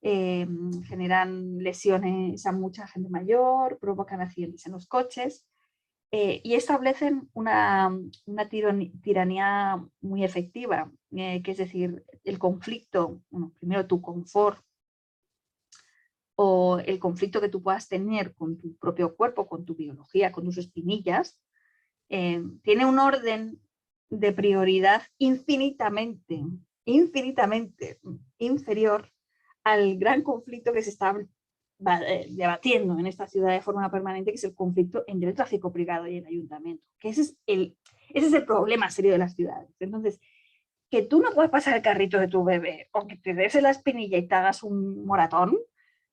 generan lesiones a mucha gente mayor, provocan accidentes en los coches. Y establecen una tiranía muy efectiva, que es decir, el conflicto, bueno, primero tu confort o el conflicto que tú puedas tener con tu propio cuerpo, con tu biología, con tus espinillas, tiene un orden de prioridad infinitamente inferior al gran conflicto que se está debatiendo en esta ciudad de forma permanente, que es el conflicto entre el tráfico privado y el ayuntamiento, que ese es el problema serio de las ciudades. Entonces, que tú no puedas pasar el carrito de tu bebé o que te des en la espinilla y te hagas un moratón,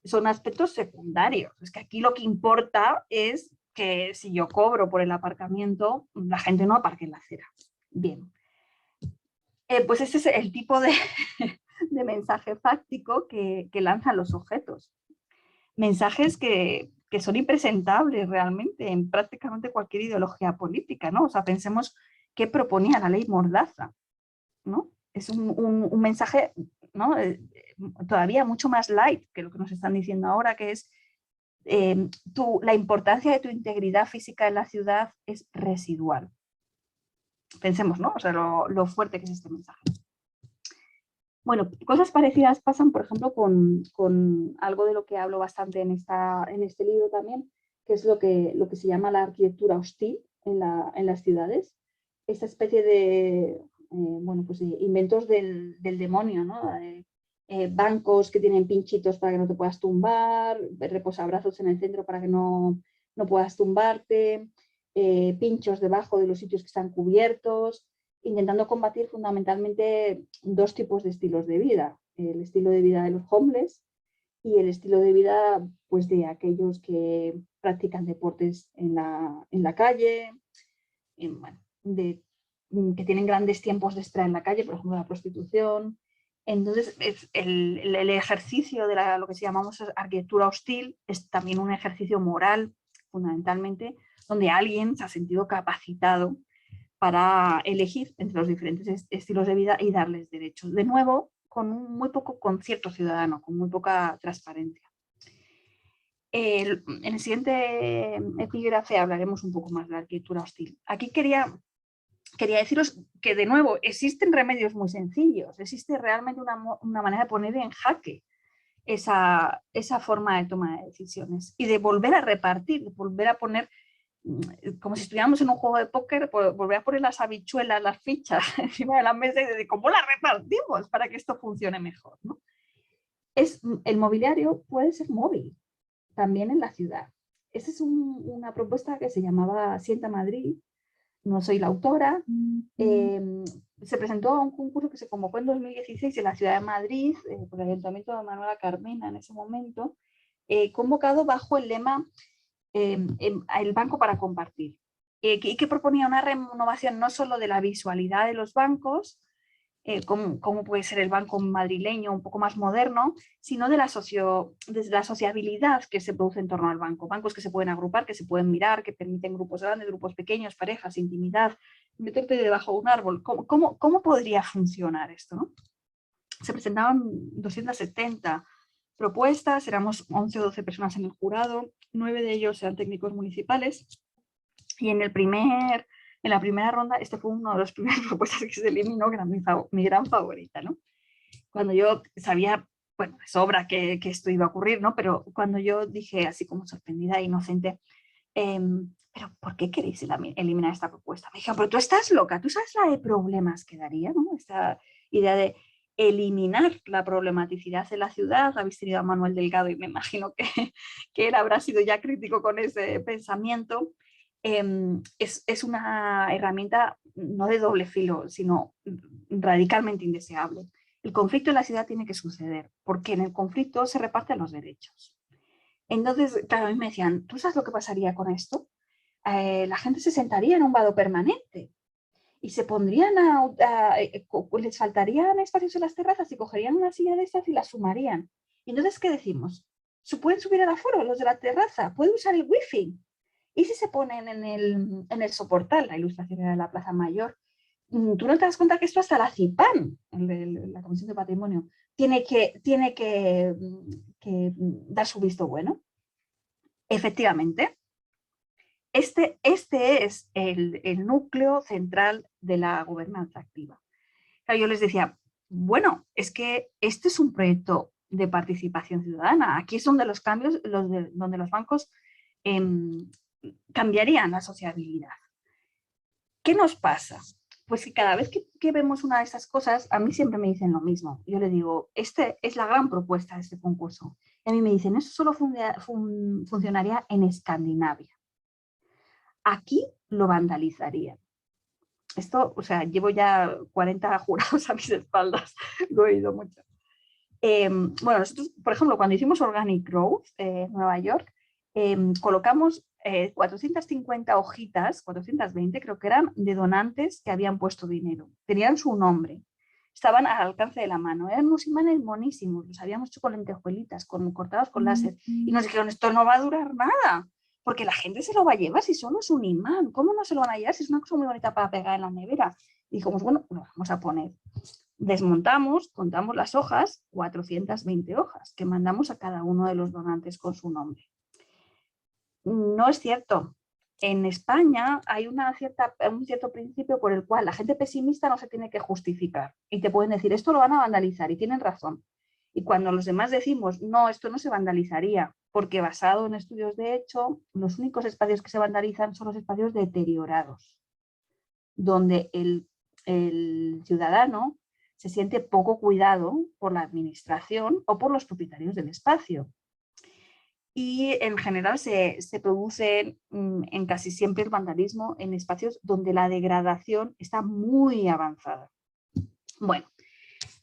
son aspectos secundarios. Es que aquí lo que importa es que si yo cobro por el aparcamiento, la gente no aparque en la acera. Bien. Pues ese es el tipo de mensaje fáctico que lanzan los objetos. Mensajes que son impresentables realmente en prácticamente cualquier ideología política, ¿no? O sea, pensemos qué proponía la ley Mordaza, ¿no? Es un mensaje, ¿no? Todavía mucho más light que lo que nos están diciendo ahora, que es la importancia de tu integridad física en la ciudad es residual. Pensemos, ¿no? O sea, lo fuerte que es este mensaje. Bueno, cosas parecidas pasan, por ejemplo, con algo de lo que hablo bastante en este libro también, que es lo que se llama la arquitectura hostil en las ciudades. Esta especie de, bueno, pues de inventos del demonio, ¿no? Bancos que tienen pinchitos para que no te puedas tumbar, reposabrazos en el centro para que no puedas tumbarte, pinchos debajo de los sitios que están cubiertos, intentando combatir fundamentalmente dos tipos de estilos de vida: el estilo de vida de los homeless y el estilo de vida, pues, de aquellos que practican deportes en la calle, bueno, que tienen grandes tiempos de estar en la calle, por ejemplo, la prostitución. Entonces, el ejercicio de lo que se llamamos arquitectura hostil es también un ejercicio moral, fundamentalmente, donde alguien se ha sentido capacitado para elegir entre los diferentes estilos de vida y darles derechos. De nuevo, con muy poco concierto ciudadano, con muy poca transparencia. En el siguiente epígrafe hablaremos un poco más de la arquitectura hostil. Aquí quería deciros que, de nuevo, existen remedios muy sencillos. Existe realmente una manera de poner en jaque esa forma de toma de decisiones y de volver a repartir, de volver a poner, como si estuviéramos en un juego de póker, volver a poner las habichuelas, las fichas encima de la mesa y de cómo las repartimos para que esto funcione mejor, ¿no? El mobiliario puede ser móvil también en la ciudad. Esa es una propuesta que se llamaba Sienta Madrid. No soy la autora. Se presentó a un concurso que se convocó en 2016 en la ciudad de Madrid, por el Ayuntamiento de Manuela Carmena en ese momento, convocado bajo el lema el banco para compartir, y que proponía una renovación no solo de la visualidad de los bancos, cómo puede ser el banco madrileño un poco más moderno, sino desde la sociabilidad que se produce en torno al banco. Bancos que se pueden agrupar, que se pueden mirar, que permiten grupos grandes, grupos pequeños, parejas, intimidad, meterte debajo de un árbol. ¿Cómo podría funcionar esto, ¿no? Se presentaban 270 propuestas, éramos 11 o 12 personas en el jurado, 9 de ellos eran técnicos municipales, y en la primera ronda, este fue uno de los primeras propuestas que se eliminó, que era mi gran favorita, ¿no? Cuando yo sabía, bueno, de sobra que esto iba a ocurrir, ¿no? Pero cuando yo dije, así como sorprendida e inocente, pero ¿por qué queréis eliminar esta propuesta? Me dijeron, pero tú estás loca, ¿tú sabes la de problemas que daría, ¿no? Esta idea de eliminar la problematicidad de la ciudad. Habéis tenido a Manuel Delgado y me imagino que él habrá sido ya crítico con ese pensamiento. Es una herramienta no de doble filo, sino radicalmente indeseable. El conflicto en la ciudad tiene que suceder, porque en el conflicto se reparten los derechos. Entonces, claro, a mí me decían, ¿tú sabes lo que pasaría con esto? La gente se sentaría en un vado permanente y se pondrían les faltarían espacios en las terrazas y cogerían una silla de estas y la sumarían. Y entonces, ¿qué decimos? ¿Se pueden subir al aforo los de la terraza? ¿Pueden usar el wifi? ¿Y si se ponen en el soportal? La ilustración era de la Plaza Mayor. ¿Tú no te das cuenta que esto hasta la CIPAN, la Comisión de Patrimonio, tiene que dar su visto bueno? Efectivamente, este es el núcleo central de la gobernanza activa. Claro, yo les decía, bueno, es que este es un proyecto de participación ciudadana. Aquí es donde los cambios, donde los bancos cambiarían la sociabilidad. ¿Qué nos pasa? Pues que cada vez que vemos una de esas cosas, a mí siempre me dicen lo mismo. Yo le digo, esta es la gran propuesta de este concurso. Y a mí me dicen, eso solo funcionaría en Escandinavia. Aquí lo vandalizarían. Esto, o sea, llevo ya 40 jurados a mis espaldas, lo he oído mucho. Bueno, nosotros, por ejemplo, cuando hicimos Organic Growth en Nueva York, colocamos 450 hojitas, 420 creo que eran, de donantes que habían puesto dinero. Tenían su nombre, estaban al alcance de la mano, eran unos imanes monísimos, los habíamos hecho con lentejuelitas, cortados con láser, y nos dijeron, esto no va a durar nada, porque la gente se lo va a llevar si solo es un imán, ¿cómo no se lo van a llevar si es una cosa muy bonita para pegar en la nevera? Y dijimos, bueno, lo vamos a poner. Desmontamos, contamos las hojas, 420 hojas, que mandamos a cada uno de los donantes con su nombre. No es cierto. En España hay un cierto principio por el cual la gente pesimista no se tiene que justificar y te pueden decir, esto lo van a vandalizar, y tienen razón. Y cuando los demás decimos, no, esto no se vandalizaría, porque basado en estudios de hecho, los únicos espacios que se vandalizan son los espacios deteriorados, donde el ciudadano se siente poco cuidado por la administración o por los propietarios del espacio. Y en general se produce en casi siempre el vandalismo en espacios donde la degradación está muy avanzada. Bueno,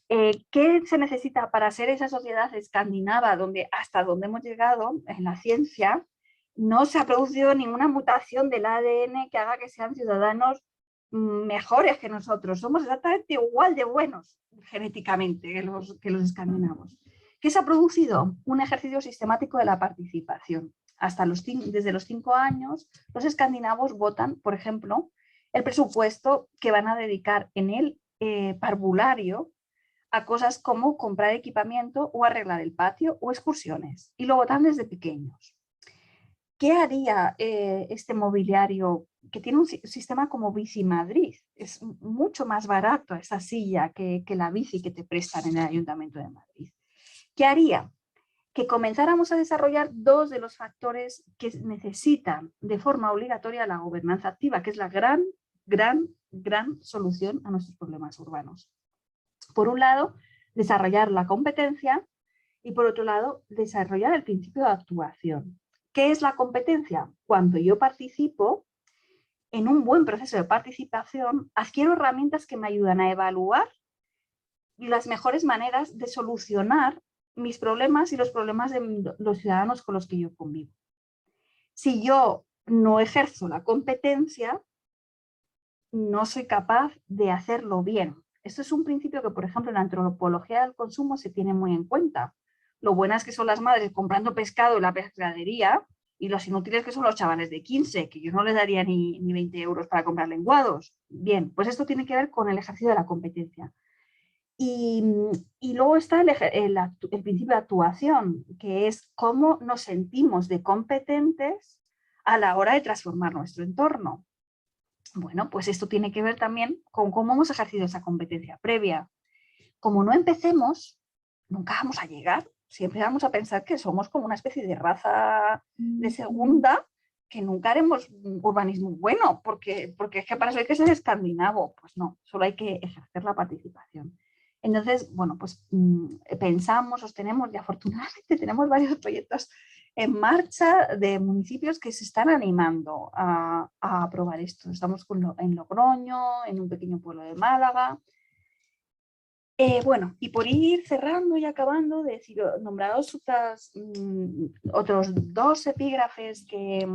¿qué se necesita para ser esa sociedad escandinava hasta donde hemos llegado en la ciencia? No se ha producido ninguna mutación del ADN que haga que sean ciudadanos mejores que nosotros. Somos exactamente igual de buenos genéticamente que los escandinavos. ¿Qué se ha producido? Un ejercicio sistemático de la participación. Desde los 5 años, los escandinavos votan, por ejemplo, el presupuesto que van a dedicar en el parvulario a cosas como comprar equipamiento o arreglar el patio o excursiones. Y lo votan desde pequeños. ¿Qué haría este mobiliario que tiene un sistema como Bici Madrid? Es mucho más barato esa silla que la bici que te prestan en el Ayuntamiento de Madrid. ¿Qué haría? Que comenzáramos a desarrollar dos de los factores que necesitan de forma obligatoria la gobernanza activa, que es la gran solución a nuestros problemas urbanos. Por un lado, desarrollar la competencia y por otro lado, desarrollar el principio de actuación. ¿Qué es la competencia? Cuando yo participo en un buen proceso de participación, adquiero herramientas que me ayudan a evaluar las mejores maneras de solucionar mis problemas y los problemas de los ciudadanos con los que yo convivo. Si yo no ejerzo la competencia, no soy capaz de hacerlo bien. Esto es un principio que, por ejemplo, en la antropología del consumo se tiene muy en cuenta. Lo buenas que son las madres comprando pescado en la pescadería y los inútiles que son los chavales de 15, que yo no les daría ni 20 euros para comprar lenguados. Bien, pues esto tiene que ver con el ejercicio de la competencia. Y luego está el principio de actuación, que es cómo nos sentimos de competentes a la hora de transformar nuestro entorno. Bueno, pues esto tiene que ver también con cómo hemos ejercido esa competencia previa. Como no empecemos, nunca vamos a llegar. Siempre vamos a pensar que somos como una especie de raza de segunda, que nunca haremos urbanismo bueno, porque es que para eso hay que ser escandinavo. Pues no, solo hay que ejercer la participación. Entonces, bueno, pues pensamos, sostenemos y afortunadamente tenemos varios proyectos en marcha de municipios que se están animando a aprobar esto. Estamos en Logroño, en un pequeño pueblo de Málaga. Bueno, y por ir cerrando y acabando, decir, nombrados otros dos epígrafes que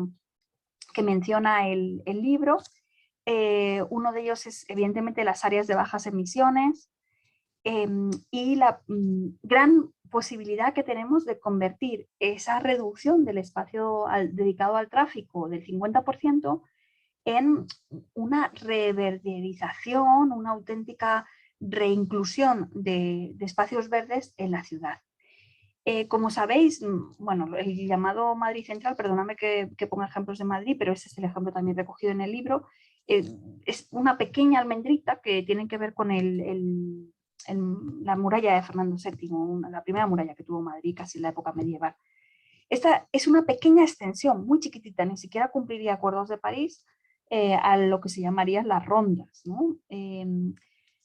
menciona el libro. Uno de ellos es evidentemente las áreas de bajas emisiones y la gran posibilidad que tenemos de convertir esa reducción del espacio dedicado al tráfico del 50% en una reverderización, una auténtica reinclusión de espacios verdes en la ciudad. Como sabéis, bueno, el llamado Madrid Central, perdóname que ponga ejemplos de Madrid, pero ese es el ejemplo también recogido en el libro, es una pequeña almendrita que tiene que ver con la muralla de Fernando VII, la primera muralla que tuvo Madrid casi en la época medieval. Esta es una pequeña extensión, muy chiquitita, ni siquiera cumpliría Acuerdos de París, a lo que se llamarían las rondas, ¿no?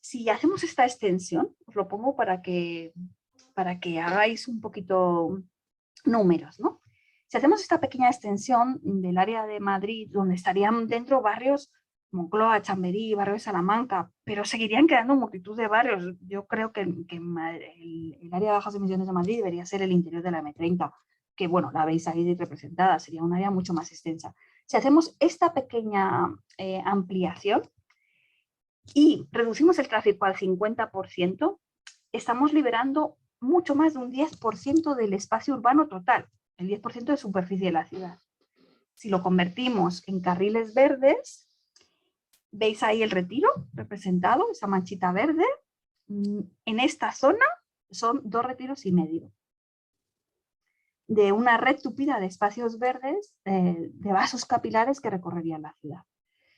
Si hacemos esta extensión, os lo pongo para que hagáis un poquito números, ¿no? Si hacemos esta pequeña extensión del área de Madrid, donde estarían dentro barrios Moncloa, Chamberí, barrio de Salamanca, pero seguirían quedando multitud de barrios. Yo creo que el área de bajas emisiones de Madrid debería ser el interior de la M30, que bueno, la veis ahí representada, sería un área mucho más extensa. Si hacemos esta pequeña ampliación y reducimos el tráfico al 50%, estamos liberando mucho más de un 10% del espacio urbano total, el 10% de superficie de la ciudad. Si lo convertimos en carriles verdes, veis ahí el Retiro representado, esa manchita verde. En esta zona son 2,5 retiros de una red tupida de espacios verdes, de vasos capilares que recorrerían la ciudad.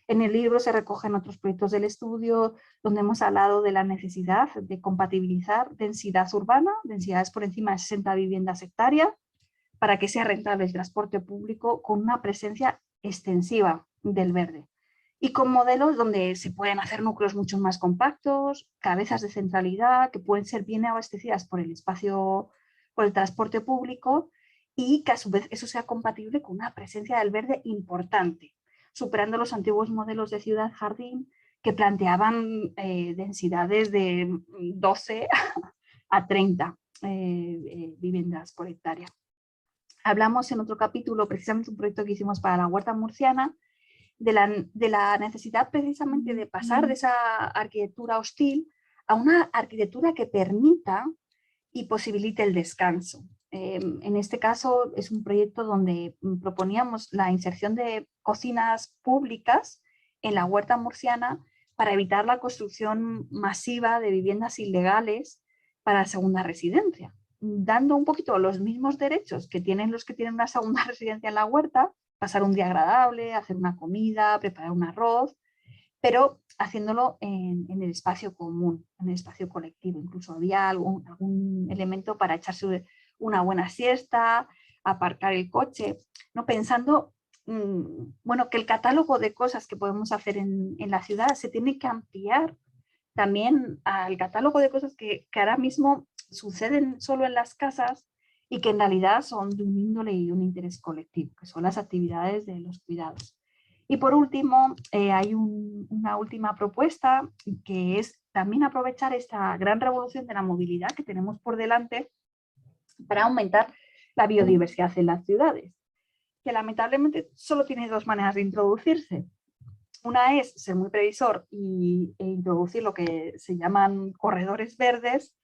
En el libro se recogen otros proyectos del estudio donde hemos hablado de la necesidad de compatibilizar densidad urbana, densidades por encima de 60 viviendas hectáreas, para que sea rentable el transporte público con una presencia extensiva del verde. Y con modelos donde se pueden hacer núcleos mucho más compactos, cabezas de centralidad que pueden ser bien abastecidas por el espacio, por el transporte público, y que a su vez eso sea compatible con una presencia del verde importante, superando los antiguos modelos de ciudad-jardín que planteaban densidades de 12 a 30 viviendas por hectárea. Hablamos en otro capítulo, precisamente un proyecto que hicimos para la huerta murciana, de la necesidad precisamente de pasar de esa arquitectura hostil a una arquitectura que permita y posibilite el descanso. En este caso es un proyecto donde proponíamos la inserción de cocinas públicas en la huerta murciana para evitar la construcción masiva de viviendas ilegales para segunda residencia, dando un poquito los mismos derechos que tienen los que tienen una segunda residencia en la huerta, pasar un día agradable, hacer una comida, preparar un arroz, pero haciéndolo en el espacio común, en el espacio colectivo. Incluso había algún elemento para echarse una buena siesta, aparcar el coche, ¿no? Pensando bueno, que el catálogo de cosas que podemos hacer en la ciudad se tiene que ampliar también al catálogo de cosas que ahora mismo suceden solo en las casas y que en realidad son de un índole y un interés colectivo, que son las actividades de los cuidados. Y por último, hay una última propuesta que es también aprovechar esta gran revolución de la movilidad que tenemos por delante para aumentar la biodiversidad en las ciudades, que lamentablemente solo tiene dos maneras de introducirse. Una es ser muy previsor e introducir lo que se llaman corredores verdes,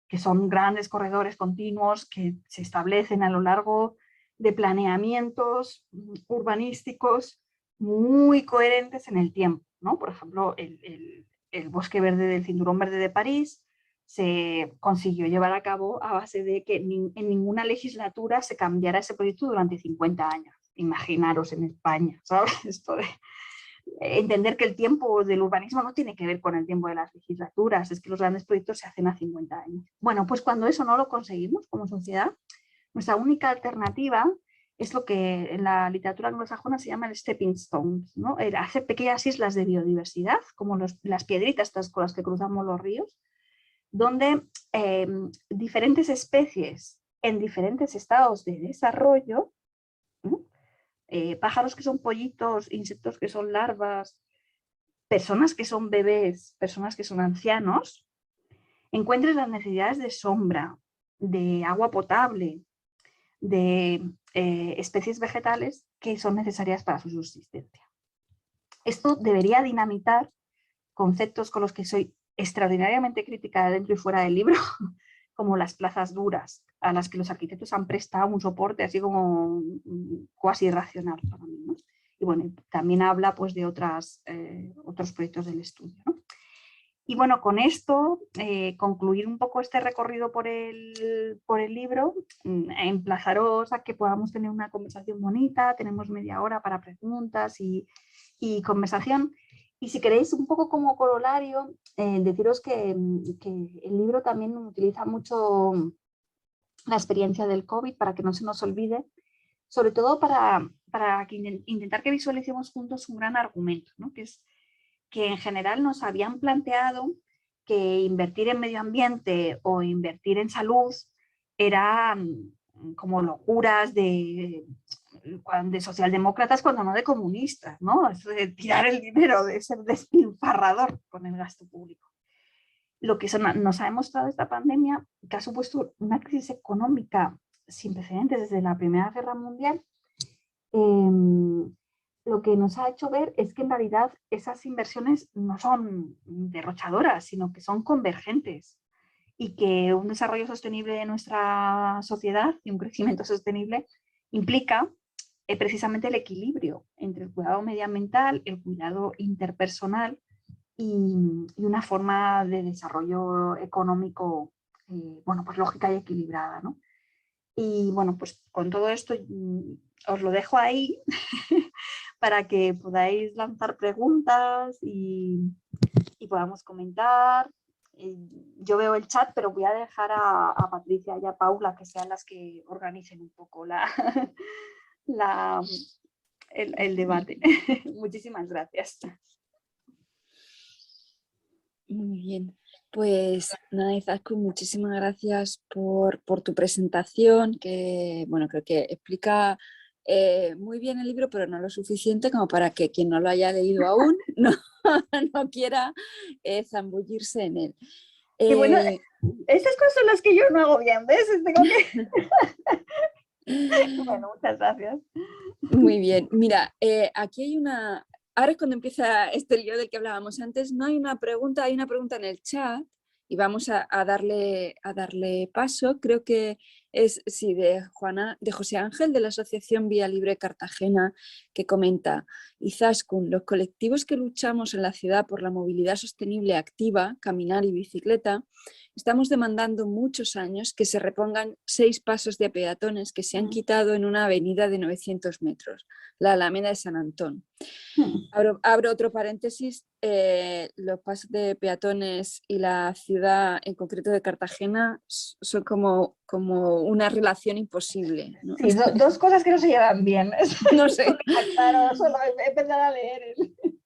que son grandes corredores continuos que se establecen a lo largo de planeamientos urbanísticos muy coherentes en el tiempo, ¿no? Por ejemplo, el bosque verde del Cinturón Verde de París se consiguió llevar a cabo a base de que en ninguna legislatura se cambiara ese proyecto durante 50 años. Imaginaros en España, ¿sabes? Esto de entender que el tiempo del urbanismo no tiene que ver con el tiempo de las legislaturas, es que los grandes proyectos se hacen a 50 años. Bueno, pues cuando eso no lo conseguimos como sociedad, nuestra única alternativa es lo que en la literatura anglosajona se llama el stepping stones, ¿no? Hacer pequeñas islas de biodiversidad, como las piedritas con las que cruzamos los ríos, donde diferentes especies en diferentes estados de desarrollo, ¿no? Pájaros que son pollitos, insectos que son larvas, personas que son bebés, personas que son ancianos, encuentres las necesidades de sombra, de agua potable, de especies vegetales que son necesarias para su subsistencia. Esto debería dinamitar conceptos con los que soy extraordinariamente crítica dentro y fuera del libro, como las plazas duras, a las que los arquitectos han prestado un soporte así como cuasi irracional para mí, ¿no? Y bueno, también habla pues de otros proyectos del estudio, ¿no? Y bueno, con esto, concluir un poco este recorrido por el libro, emplazaros a que podamos tener una conversación bonita, tenemos media hora para preguntas y conversación. Y si queréis un poco como corolario, deciros que el libro también utiliza mucho la experiencia del COVID para que no se nos olvide, sobre todo para intentar que visualicemos juntos un gran argumento, ¿no? Que es que en general nos habían planteado que invertir en medio ambiente o invertir en salud eran como locuras de socialdemócratas cuando no de comunistas, ¿no? Eso de tirar el dinero, de ser despilfarrador con el gasto público. Lo que nos ha demostrado esta pandemia, que ha supuesto una crisis económica sin precedentes desde la Primera Guerra Mundial, lo que nos ha hecho ver es que en realidad esas inversiones no son derrochadoras, sino que son convergentes y que un desarrollo sostenible de nuestra sociedad y un crecimiento sostenible implica precisamente el equilibrio entre el cuidado medioambiental, el cuidado interpersonal y una forma de desarrollo económico, bueno, pues lógica y equilibrada, ¿no? Y bueno, pues con todo esto os lo dejo ahí para que podáis lanzar preguntas y podamos comentar. Yo veo el chat, pero voy a dejar a Patricia y a Paula que sean las que organicen un poco el debate. Muchísimas gracias. Muy bien, pues nada, Izaskun, muchísimas gracias por tu presentación, que bueno, creo que explica muy bien el libro, pero no lo suficiente como para que quien no lo haya leído aún no quiera zambullirse en él. Y bueno, estas cosas son las que yo no hago bien, ¿ves? Tengo que... Bueno, muchas gracias. Muy bien, mira, aquí hay una... Ahora es cuando empieza este lío del que hablábamos antes, no hay una pregunta, hay una pregunta en el chat y vamos a darle paso. Creo que es de José Ángel, de la Asociación Vía Libre Cartagena, que comenta: Izaskun, los colectivos que luchamos en la ciudad por la movilidad sostenible activa, caminar y bicicleta, estamos demandando muchos años que se repongan 6 pasos de peatones que se han quitado en una avenida de 900 metros, la Alameda de San Antón. Abro otro paréntesis, los pasos de peatones y la ciudad en concreto de Cartagena son como una relación imposible, ¿no? Sí, dos cosas que no se llevan bien. No sé. Claro, solo empezar a leer.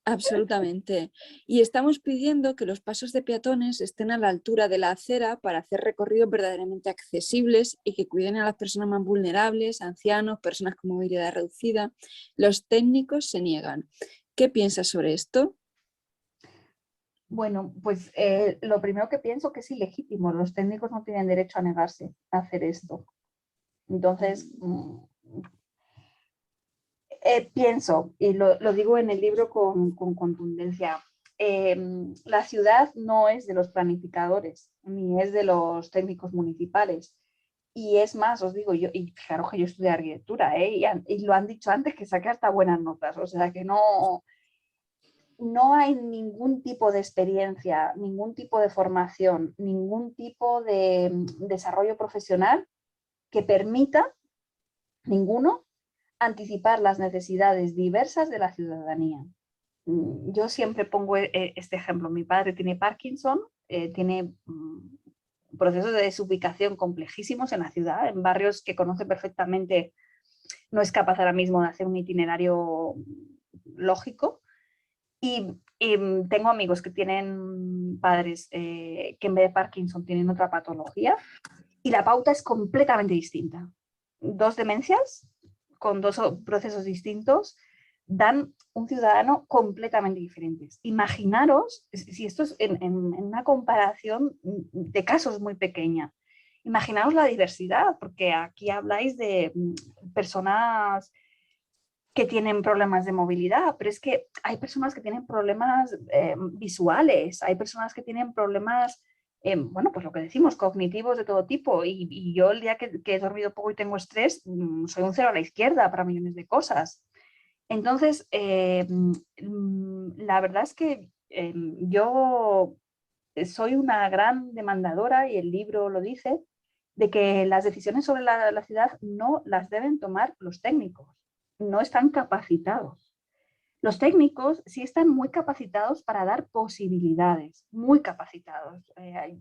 Absolutamente. Y estamos pidiendo que los pasos de peatones estén a la altura de la acera para hacer recorridos verdaderamente accesibles y que cuiden a las personas más vulnerables, ancianos, personas con movilidad reducida. Los técnicos se niegan. ¿Qué piensas sobre esto? Bueno, pues lo primero que pienso que es ilegítimo. Los técnicos no tienen derecho a negarse a hacer esto. Entonces, Pienso, y lo digo en el libro con contundencia, la ciudad no es de los planificadores, ni es de los técnicos municipales. Y es más, os digo, yo, y fijaros que yo estudié arquitectura, y lo han dicho antes, que saqué hasta buenas notas, o sea que no hay ningún tipo de experiencia, ningún tipo de formación, ningún tipo de desarrollo profesional que permita, ninguno, anticipar las necesidades diversas de la ciudadanía. Yo siempre pongo este ejemplo. Mi padre tiene Parkinson, tiene procesos de desubicación complejísimos en la ciudad, en barrios que conoce perfectamente. No es capaz ahora mismo de hacer un itinerario lógico. Y tengo amigos que tienen padres que en vez de Parkinson tienen otra patología y la pauta es completamente distinta. 2 demencias con 2 procesos distintos dan un ciudadano completamente diferente. Imaginaros, si esto es en una comparación de casos muy pequeña, imaginaos la diversidad, porque aquí habláis de personas que tienen problemas de movilidad, pero es que hay personas que tienen problemas visuales, hay personas que tienen problemas, bueno, pues lo que decimos, cognitivos de todo tipo, y yo el día que he dormido poco y tengo estrés, soy un cero a la izquierda para millones de cosas. Entonces, la verdad es que yo soy una gran demandadora, y el libro lo dice, de que las decisiones sobre la ciudad no las deben tomar los técnicos, no están capacitados. Los técnicos sí están muy capacitados para dar posibilidades, muy capacitados.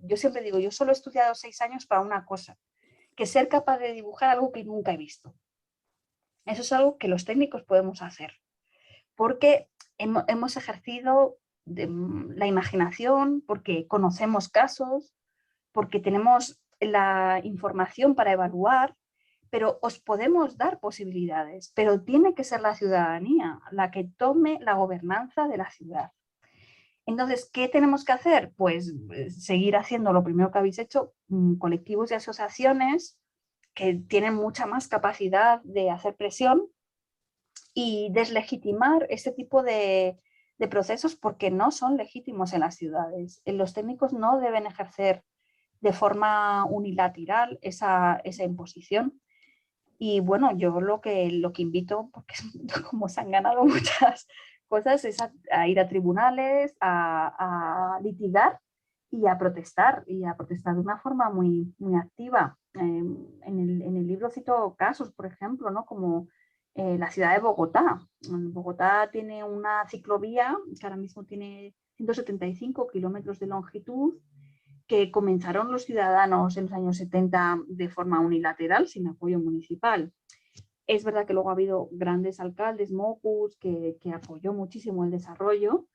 Yo siempre digo, yo solo he estudiado 6 años para una cosa, que ser capaz de dibujar algo que nunca he visto. Eso es algo que los técnicos podemos hacer, porque hemos ejercido la imaginación, porque conocemos casos, porque tenemos la información para evaluar, pero os podemos dar posibilidades, pero tiene que ser la ciudadanía la que tome la gobernanza de la ciudad. Entonces, ¿qué tenemos que hacer? Pues seguir haciendo lo primero que habéis hecho, colectivos y asociaciones que tienen mucha más capacidad de hacer presión y deslegitimar este tipo de procesos, porque no son legítimos en las ciudades. Los técnicos no deben ejercer de forma unilateral esa imposición. Y bueno, yo lo que invito, porque como se han ganado muchas cosas, es a ir a tribunales, a litigar y a protestar de una forma muy, muy activa. En el libro cito casos, por ejemplo, ¿no? Como la ciudad de Bogotá. Bogotá tiene una ciclovía que ahora mismo tiene 175 kilómetros de longitud, que comenzaron los ciudadanos en los años 70 de forma unilateral, sin apoyo municipal. Es verdad que luego ha habido grandes alcaldes, Mocus, que apoyó muchísimo el desarrollo.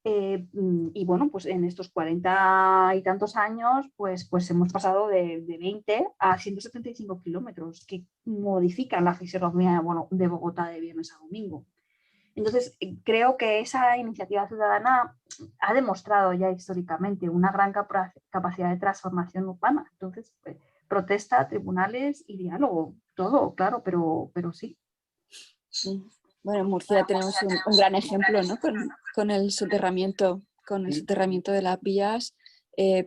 Y bueno, pues en estos 40 y tantos años, pues hemos pasado de 20 a 175 kilómetros, que modifican la fisonomía de Bogotá de viernes a domingo. Entonces, creo que esa iniciativa ciudadana ha demostrado ya históricamente una gran capacidad de transformación urbana. Entonces, pues, protesta, tribunales y diálogo, todo, claro, pero sí. Sí. Bueno, en Murcia tenemos un gran ejemplo, ¿no? Con el soterramiento de las vías.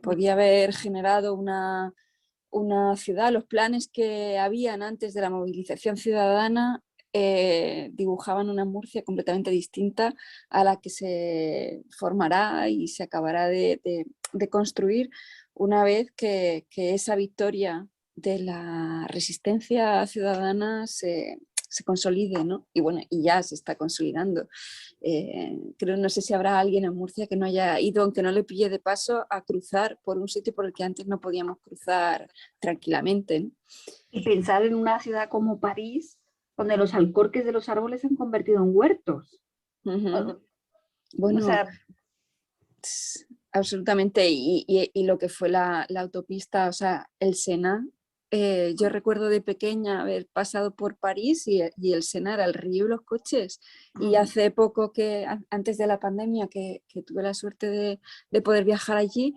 Podía haber generado una ciudad. Los planes que habían antes de la movilización ciudadana dibujaban una Murcia completamente distinta a la que se formará y se acabará de construir una vez que esa victoria de la resistencia ciudadana se consolide, ¿no? Y bueno, y ya se está consolidando. Creo, no sé si habrá alguien en Murcia que no haya ido, aunque no le pille de paso, a cruzar por un sitio por el que antes no podíamos cruzar tranquilamente, ¿no? Y pensar en una ciudad como París, donde los alcorques de los árboles se han convertido en huertos. Bueno, o sea, absolutamente. Y lo que fue la autopista, o sea, el Sena. Yo recuerdo de pequeña haber pasado por París y el Sena era el río y los coches. Y hace poco, antes de la pandemia, que tuve la suerte de poder viajar allí,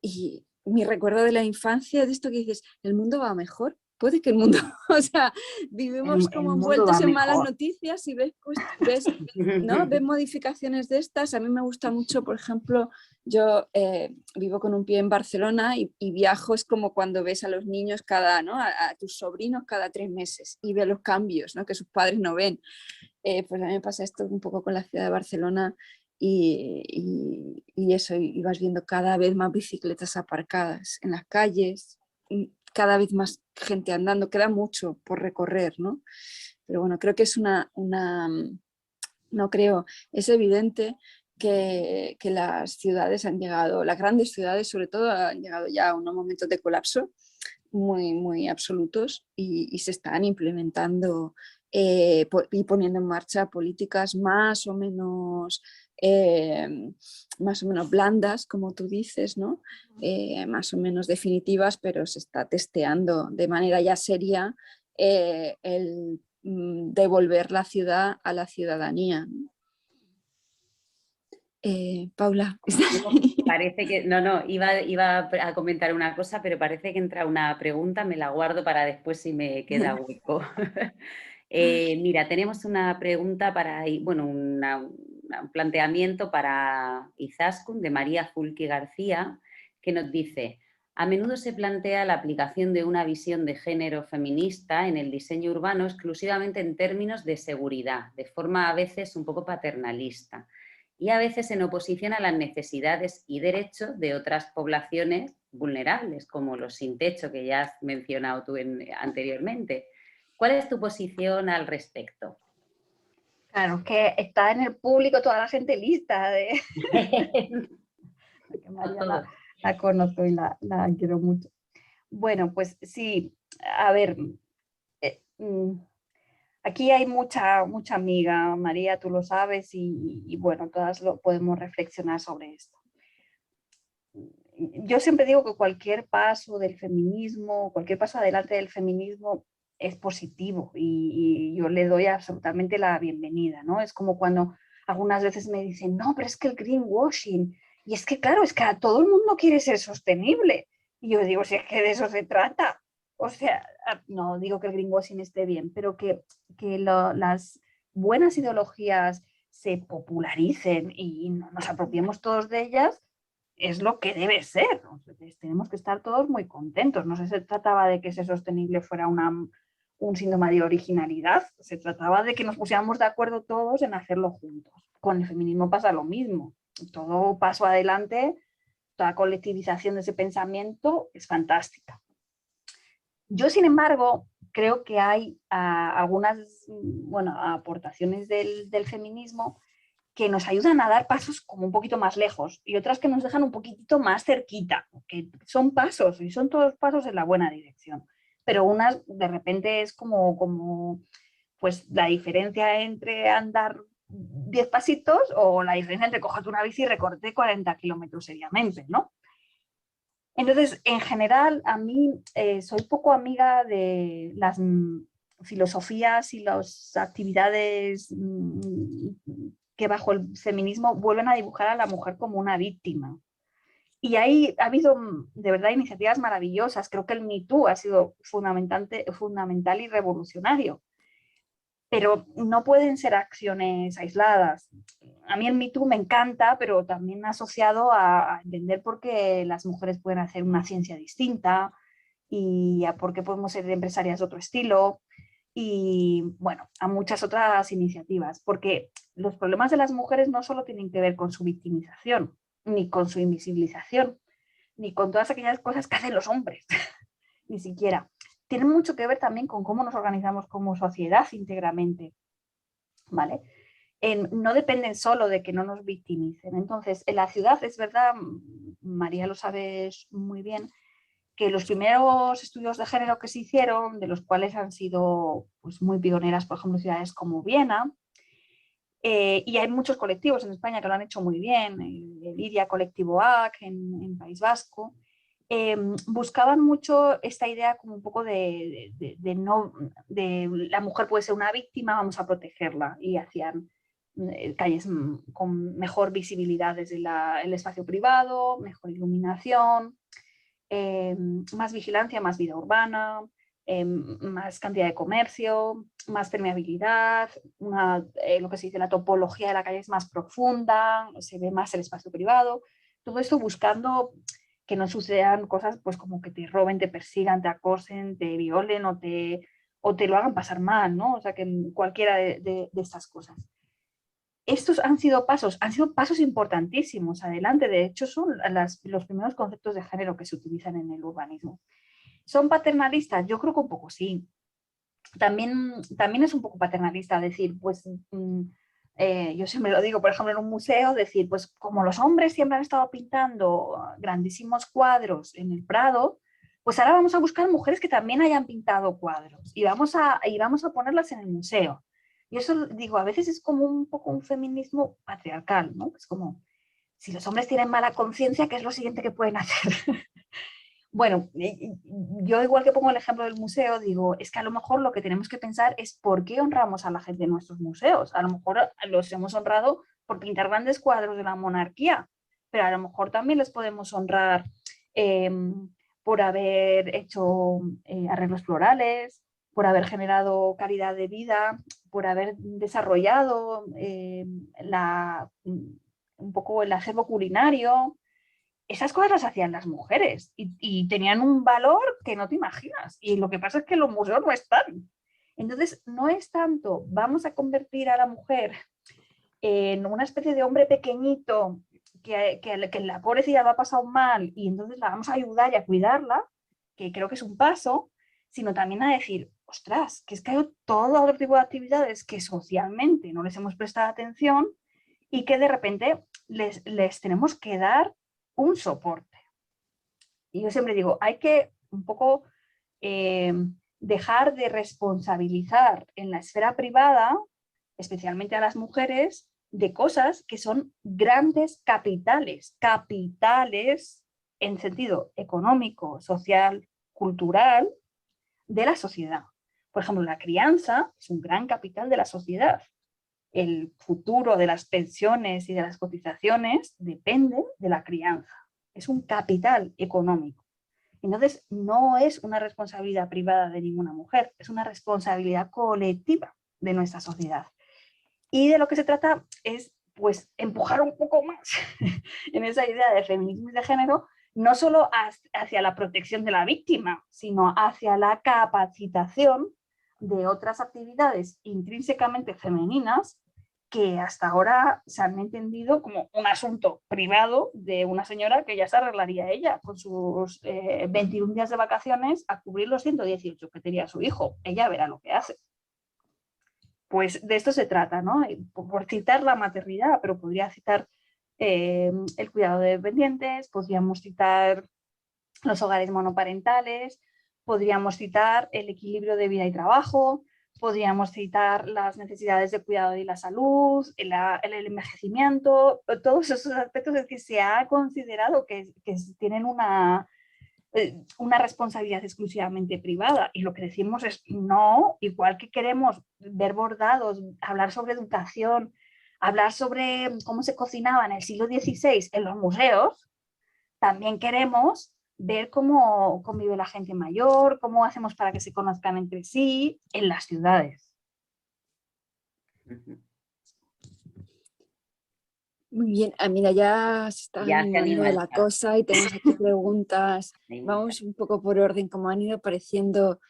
y mi recuerdo de la infancia, de esto que dices, el mundo va mejor, puede que el mundo, o sea, vivimos como envueltos en malas noticias y ves, ¿no? Ves modificaciones de estas. A mí me gusta mucho, por ejemplo, yo vivo con un pie en Barcelona y viajo, es como cuando ves a los niños ¿no? a tus sobrinos cada 3 meses y ves los cambios, ¿no? Que sus padres no ven. Pues a mí me pasa esto un poco con la ciudad de Barcelona y eso, y vas viendo cada vez más bicicletas aparcadas en las calles, cada vez más gente andando, queda mucho por recorrer, ¿no? Pero bueno, creo que es no creo, es evidente que las ciudades han llegado, las grandes ciudades sobre todo, han llegado ya a unos momentos de colapso muy, muy absolutos y se están implementando y poniendo en marcha políticas más o menos blandas, como tú dices, ¿no? Más o menos definitivas, pero se está testeando de manera ya seria el devolver la ciudad a la ciudadanía, ¿no? Paula. Parece que, no, iba a comentar una cosa, pero parece que entra una pregunta, me la guardo para después si me queda hueco. Mira, tenemos una pregunta bueno, un planteamiento para Izaskun de María Fulqui García, que nos dice: a menudo se plantea la aplicación de una visión de género feminista en el diseño urbano exclusivamente en términos de seguridad, de forma a veces un poco paternalista, y a veces en oposición a las necesidades y derechos de otras poblaciones vulnerables, como los sin techo, que ya has mencionado tú anteriormente. ¿Cuál es tu posición al respecto? Claro, que está en el público toda la gente lista. María la conozco y la quiero mucho. Bueno, pues sí, a ver, aquí hay mucha amiga, María, tú lo sabes, y bueno, todas podemos reflexionar sobre esto. Yo siempre digo que cualquier paso del feminismo, cualquier paso adelante del feminismo es positivo y yo le doy absolutamente la bienvenida, ¿no? Es como cuando algunas veces me dicen, no, pero es que el greenwashing, y es que claro, es que todo el mundo quiere ser sostenible. Y yo digo, si es que de eso se trata. O sea, no digo que el greenwashing esté bien, pero que las buenas ideologías se popularicen y nos apropiemos todos de ellas, es lo que debe ser. Entonces, tenemos que estar todos muy contentos. No se trataba de que ser sostenible fuera un síntoma de originalidad, se trataba de que nos pusiéramos de acuerdo todos en hacerlo juntos. Con el feminismo pasa lo mismo. Todo paso adelante, toda colectivización de ese pensamiento es fantástica. Yo, sin embargo, creo que hay algunas aportaciones del feminismo que nos ayudan a dar pasos como un poquito más lejos y otras que nos dejan un poquitito más cerquita, que son pasos y son todos pasos en la buena dirección. Pero unas de repente es como pues la diferencia entre andar 10 pasitos o la diferencia entre cogerte una bici y recorte 40 kilómetros seriamente, ¿no? Entonces, en general, a mí soy poco amiga de las filosofías y las actividades que bajo el feminismo vuelven a dibujar a la mujer como una víctima. Y ahí ha habido de verdad iniciativas maravillosas. Creo que el Me Too ha sido fundamental y revolucionario. Pero no pueden ser acciones aisladas. A mí el Me Too me encanta, pero también asociado a entender por qué las mujeres pueden hacer una ciencia distinta y a por qué podemos ser empresarias de otro estilo y, bueno, a muchas otras iniciativas. Porque los problemas de las mujeres no solo tienen que ver con su victimización, ni con su invisibilización, ni con todas aquellas cosas que hacen los hombres, ni siquiera. Tienen mucho que ver también con cómo nos organizamos como sociedad íntegramente, ¿vale? No dependen solo de que no nos victimicen. Entonces, en la ciudad es verdad, María lo sabes muy bien, que los primeros estudios de género que se hicieron, de los cuales han sido pues, muy pioneras, por ejemplo, ciudades como Viena, y hay muchos colectivos en España que lo han hecho muy bien, el Iria Colectivo AC en País Vasco, buscaban mucho esta idea como un poco de la mujer puede ser una víctima, vamos a protegerla, y hacían calles con mejor visibilidad desde el espacio privado, mejor iluminación, más vigilancia, más vida urbana, más cantidad de comercio, más permeabilidad, lo que se dice la topología de la calle es más profunda, se ve más el espacio privado, todo esto buscando que no sucedan cosas pues como que te roben, te persigan, te acosen, te violen o te lo hagan pasar mal, ¿no? O sea, que cualquiera de estas cosas. Estos han sido pasos importantísimos adelante, de hecho son los primeros conceptos de género que se utilizan en el urbanismo. ¿Son paternalistas? Yo creo que un poco sí. También es un poco paternalista decir, pues, yo siempre lo digo, por ejemplo, en un museo, decir, pues como los hombres siempre han estado pintando grandísimos cuadros en el Prado, pues ahora vamos a buscar mujeres que también hayan pintado cuadros y vamos a ponerlas en el museo. Y eso, digo, a veces es como un poco un feminismo patriarcal, ¿no? Es como, si los hombres tienen mala conciencia, ¿qué es lo siguiente que pueden hacer? Bueno, yo igual que pongo el ejemplo del museo, digo, es que a lo mejor lo que tenemos que pensar es por qué honramos a la gente en nuestros museos. A lo mejor los hemos honrado por pintar grandes cuadros de la monarquía, pero a lo mejor también les podemos honrar por haber hecho arreglos florales, por haber generado calidad de vida, por haber desarrollado un poco el acervo culinario. Esas cosas las hacían las mujeres y tenían un valor que no te imaginas. Y lo que pasa es que los museos no están. Entonces, no es tanto, vamos a convertir a la mujer en una especie de hombre pequeñito que la pobrecilla lo ha pasado mal y entonces la vamos a ayudar y a cuidarla, que creo que es un paso, sino también a decir, ostras, que es que hay todo otro tipo de actividades que socialmente no les hemos prestado atención y que de repente les tenemos que dar un soporte. Y yo siempre digo, hay que un poco dejar de responsabilizar en la esfera privada, especialmente a las mujeres, de cosas que son grandes capitales en sentido económico, social, cultural, de la sociedad. Por ejemplo, la crianza es un gran capital de la sociedad. El futuro de las pensiones y de las cotizaciones depende de la crianza. Es un capital económico. Entonces, no es una responsabilidad privada de ninguna mujer, es una responsabilidad colectiva de nuestra sociedad. Y de lo que se trata es, pues, empujar un poco más en esa idea de feminismo y de género, no solo hacia la protección de la víctima, sino hacia la capacitación de otras actividades intrínsecamente femeninas que hasta ahora se han entendido como un asunto privado de una señora que ya se arreglaría ella con sus 21 días de vacaciones a cubrir los 118 que tenía su hijo. Ella verá lo que hace. Pues de esto se trata, ¿no? Por citar la maternidad, pero podría citar el cuidado de dependientes, podríamos citar los hogares monoparentales, podríamos citar el equilibrio de vida y trabajo, podríamos citar las necesidades de cuidado y la salud, el envejecimiento, todos esos aspectos en que se ha considerado que tienen una responsabilidad exclusivamente privada. Y lo que decimos es no, igual que queremos ver bordados, hablar sobre educación, hablar sobre cómo se cocinaba en el siglo XVI en los museos, también queremos ver cómo convive la gente mayor, cómo hacemos para que se conozcan entre sí en las ciudades. Muy bien, mira, ya se está animando la cosa y tenemos aquí preguntas. Vamos un poco por orden, como han ido apareciendo.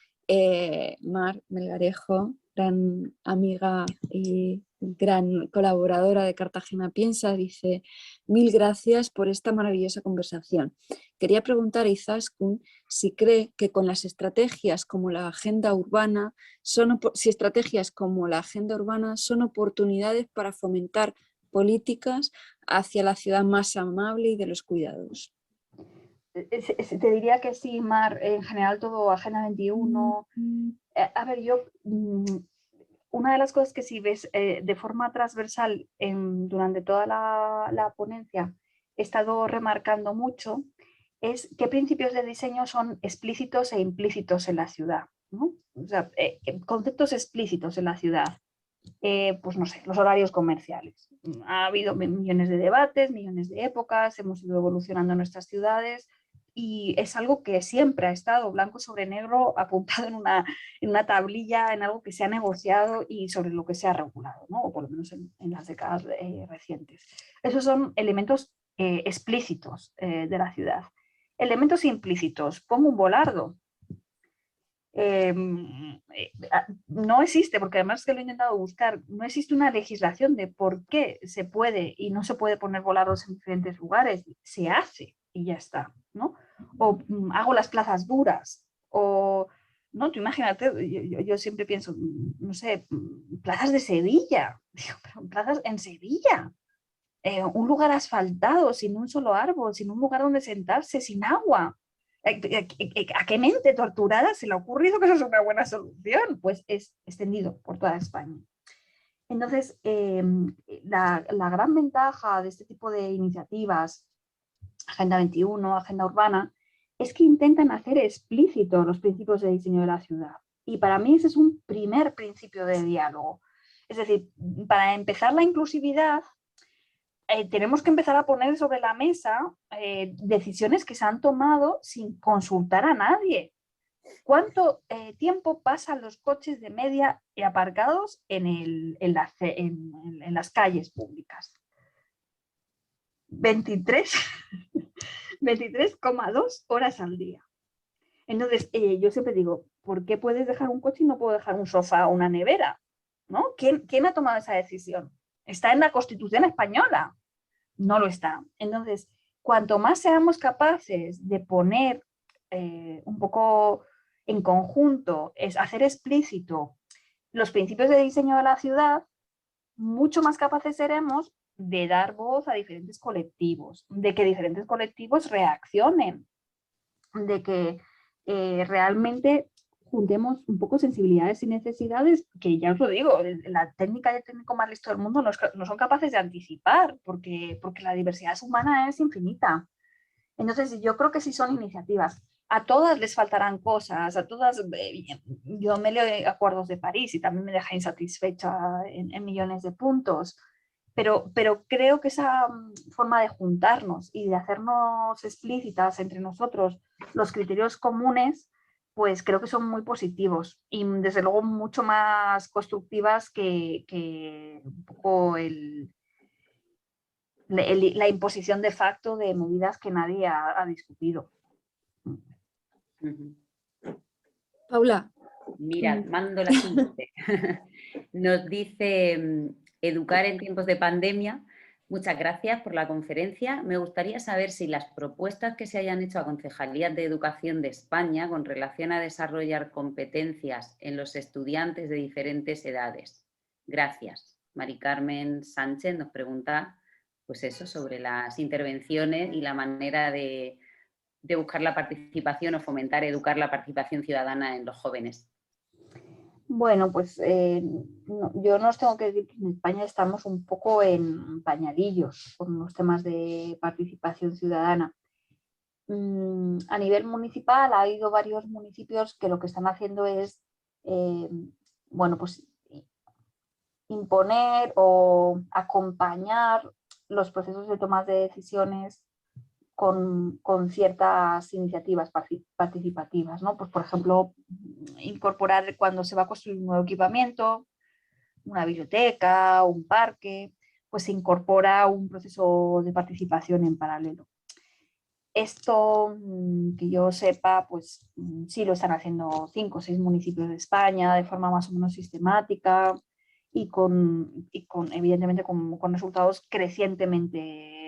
Mar Melgarejo, gran amiga y gran colaboradora de Cartagena Piensa, dice: mil gracias por esta maravillosa conversación. Quería preguntar a Izaskun si cree que con las estrategias como la agenda urbana son oportunidades para fomentar políticas hacia la ciudad más amable y de los cuidados. Te diría que sí, Mar, en general todo Agenda 21. A ver, yo, una de las cosas que sí ves de forma transversal durante toda la ponencia he estado remarcando mucho es qué principios de diseño son explícitos e implícitos en la ciudad, ¿no? O sea, conceptos explícitos en la ciudad. Pues no sé, los horarios comerciales. Ha habido millones de debates, millones de épocas, hemos ido evolucionando en nuestras ciudades, y es algo que siempre ha estado blanco sobre negro apuntado en una tablilla, en algo que se ha negociado y sobre lo que se ha regulado, ¿no? O por lo menos en las décadas recientes. Esos son elementos explícitos de la ciudad. Elementos implícitos, pongo un volardo. No existe, porque además que lo he intentado buscar, no existe una legislación de por qué se puede y no se puede poner volardos en diferentes lugares. Se hace y ya está, ¿no? O hago las plazas duras, o, no, tú imagínate, yo siempre pienso, no sé, plazas de Sevilla, digo, pero plazas en Sevilla, un lugar asfaltado, sin un solo árbol, sin un lugar donde sentarse, sin agua. ¿A qué mente torturada se le ha ocurrido que eso es una buena solución? Pues es extendido por toda España. Entonces, la gran ventaja de este tipo de iniciativas, Agenda 21, Agenda Urbana, es que intentan hacer explícitos los principios de diseño de la ciudad. Y para mí ese es un primer principio de diálogo. Es decir, para empezar la inclusividad, tenemos que empezar a poner sobre la mesa decisiones que se han tomado sin consultar a nadie. ¿Cuánto tiempo pasan los coches de media aparcados en las calles públicas? 23,2 horas al día. Entonces, yo siempre digo, ¿por qué puedes dejar un coche y no puedo dejar un sofá o una nevera? ¿No? ¿Quién ha tomado esa decisión? Está en la Constitución española. No lo está. Entonces, cuanto más seamos capaces de poner un poco en conjunto, es hacer explícito los principios de diseño de la ciudad, mucho más capaces seremos de dar voz a diferentes colectivos, de que diferentes colectivos reaccionen, de que realmente juntemos un poco sensibilidades y necesidades que, ya os lo digo, la técnica y el técnico más listo del mundo no son capaces de anticipar porque la diversidad humana es infinita. Entonces yo creo que sí son iniciativas. A todas les faltarán cosas, a todas, yo me leo Acuerdos de París y también me deja insatisfecha en millones de puntos, pero creo que esa forma de juntarnos y de hacernos explícitas entre nosotros los criterios comunes, pues creo que son muy positivos y desde luego mucho más constructivas que un poco la imposición de facto de medidas que nadie ha discutido. Paula. Mira, mando la siguiente. Nos dice, educar en tiempos de pandemia. Muchas gracias por la conferencia. Me gustaría saber si las propuestas que se hayan hecho a Concejalías de Educación de España con relación a desarrollar competencias en los estudiantes de diferentes edades. Gracias. Mari Carmen Sánchez nos pregunta, pues eso, sobre las intervenciones y la manera de buscar la participación o fomentar, educar la participación ciudadana en los jóvenes. Bueno, pues yo no os tengo que decir que en España estamos un poco en pañalillos con los temas de participación ciudadana. A nivel municipal ha habido varios municipios que lo que están haciendo es, bueno, pues imponer o acompañar los procesos de toma de decisiones con ciertas iniciativas participativas, ¿no? Pues, por ejemplo, incorporar cuando se va a construir un nuevo equipamiento, una biblioteca, un parque, pues se incorpora un proceso de participación en paralelo. Esto, que yo sepa, pues sí lo están haciendo 5 o 6 municipios de España de forma más o menos sistemática y evidentemente con resultados crecientemente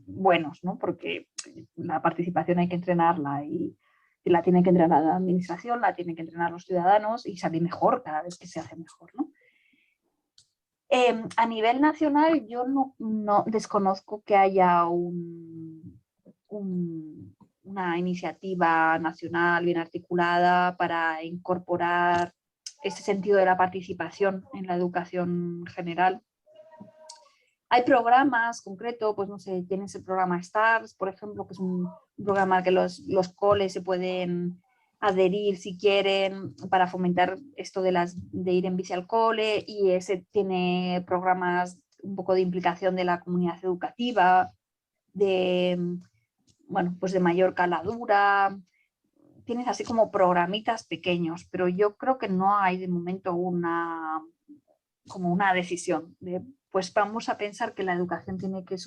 buenos, ¿no? Porque la participación hay que entrenarla y la tiene que entrenar la administración, la tienen que entrenar los ciudadanos y sale mejor cada vez que se hace mejor, ¿no? A nivel nacional yo no desconozco que haya una iniciativa nacional bien articulada para incorporar ese sentido de la participación en la educación general. Hay programas concretos, pues no sé, tienes el programa STARS, por ejemplo, que es un programa que los coles se pueden adherir si quieren para fomentar esto de ir en bici al cole, y ese tiene programas un poco de implicación de la comunidad educativa, de bueno, pues de mayor caladura. Tienes así como programitas pequeños, pero yo creo que no hay de momento como una decisión de, pues vamos a pensar que la educación tiene que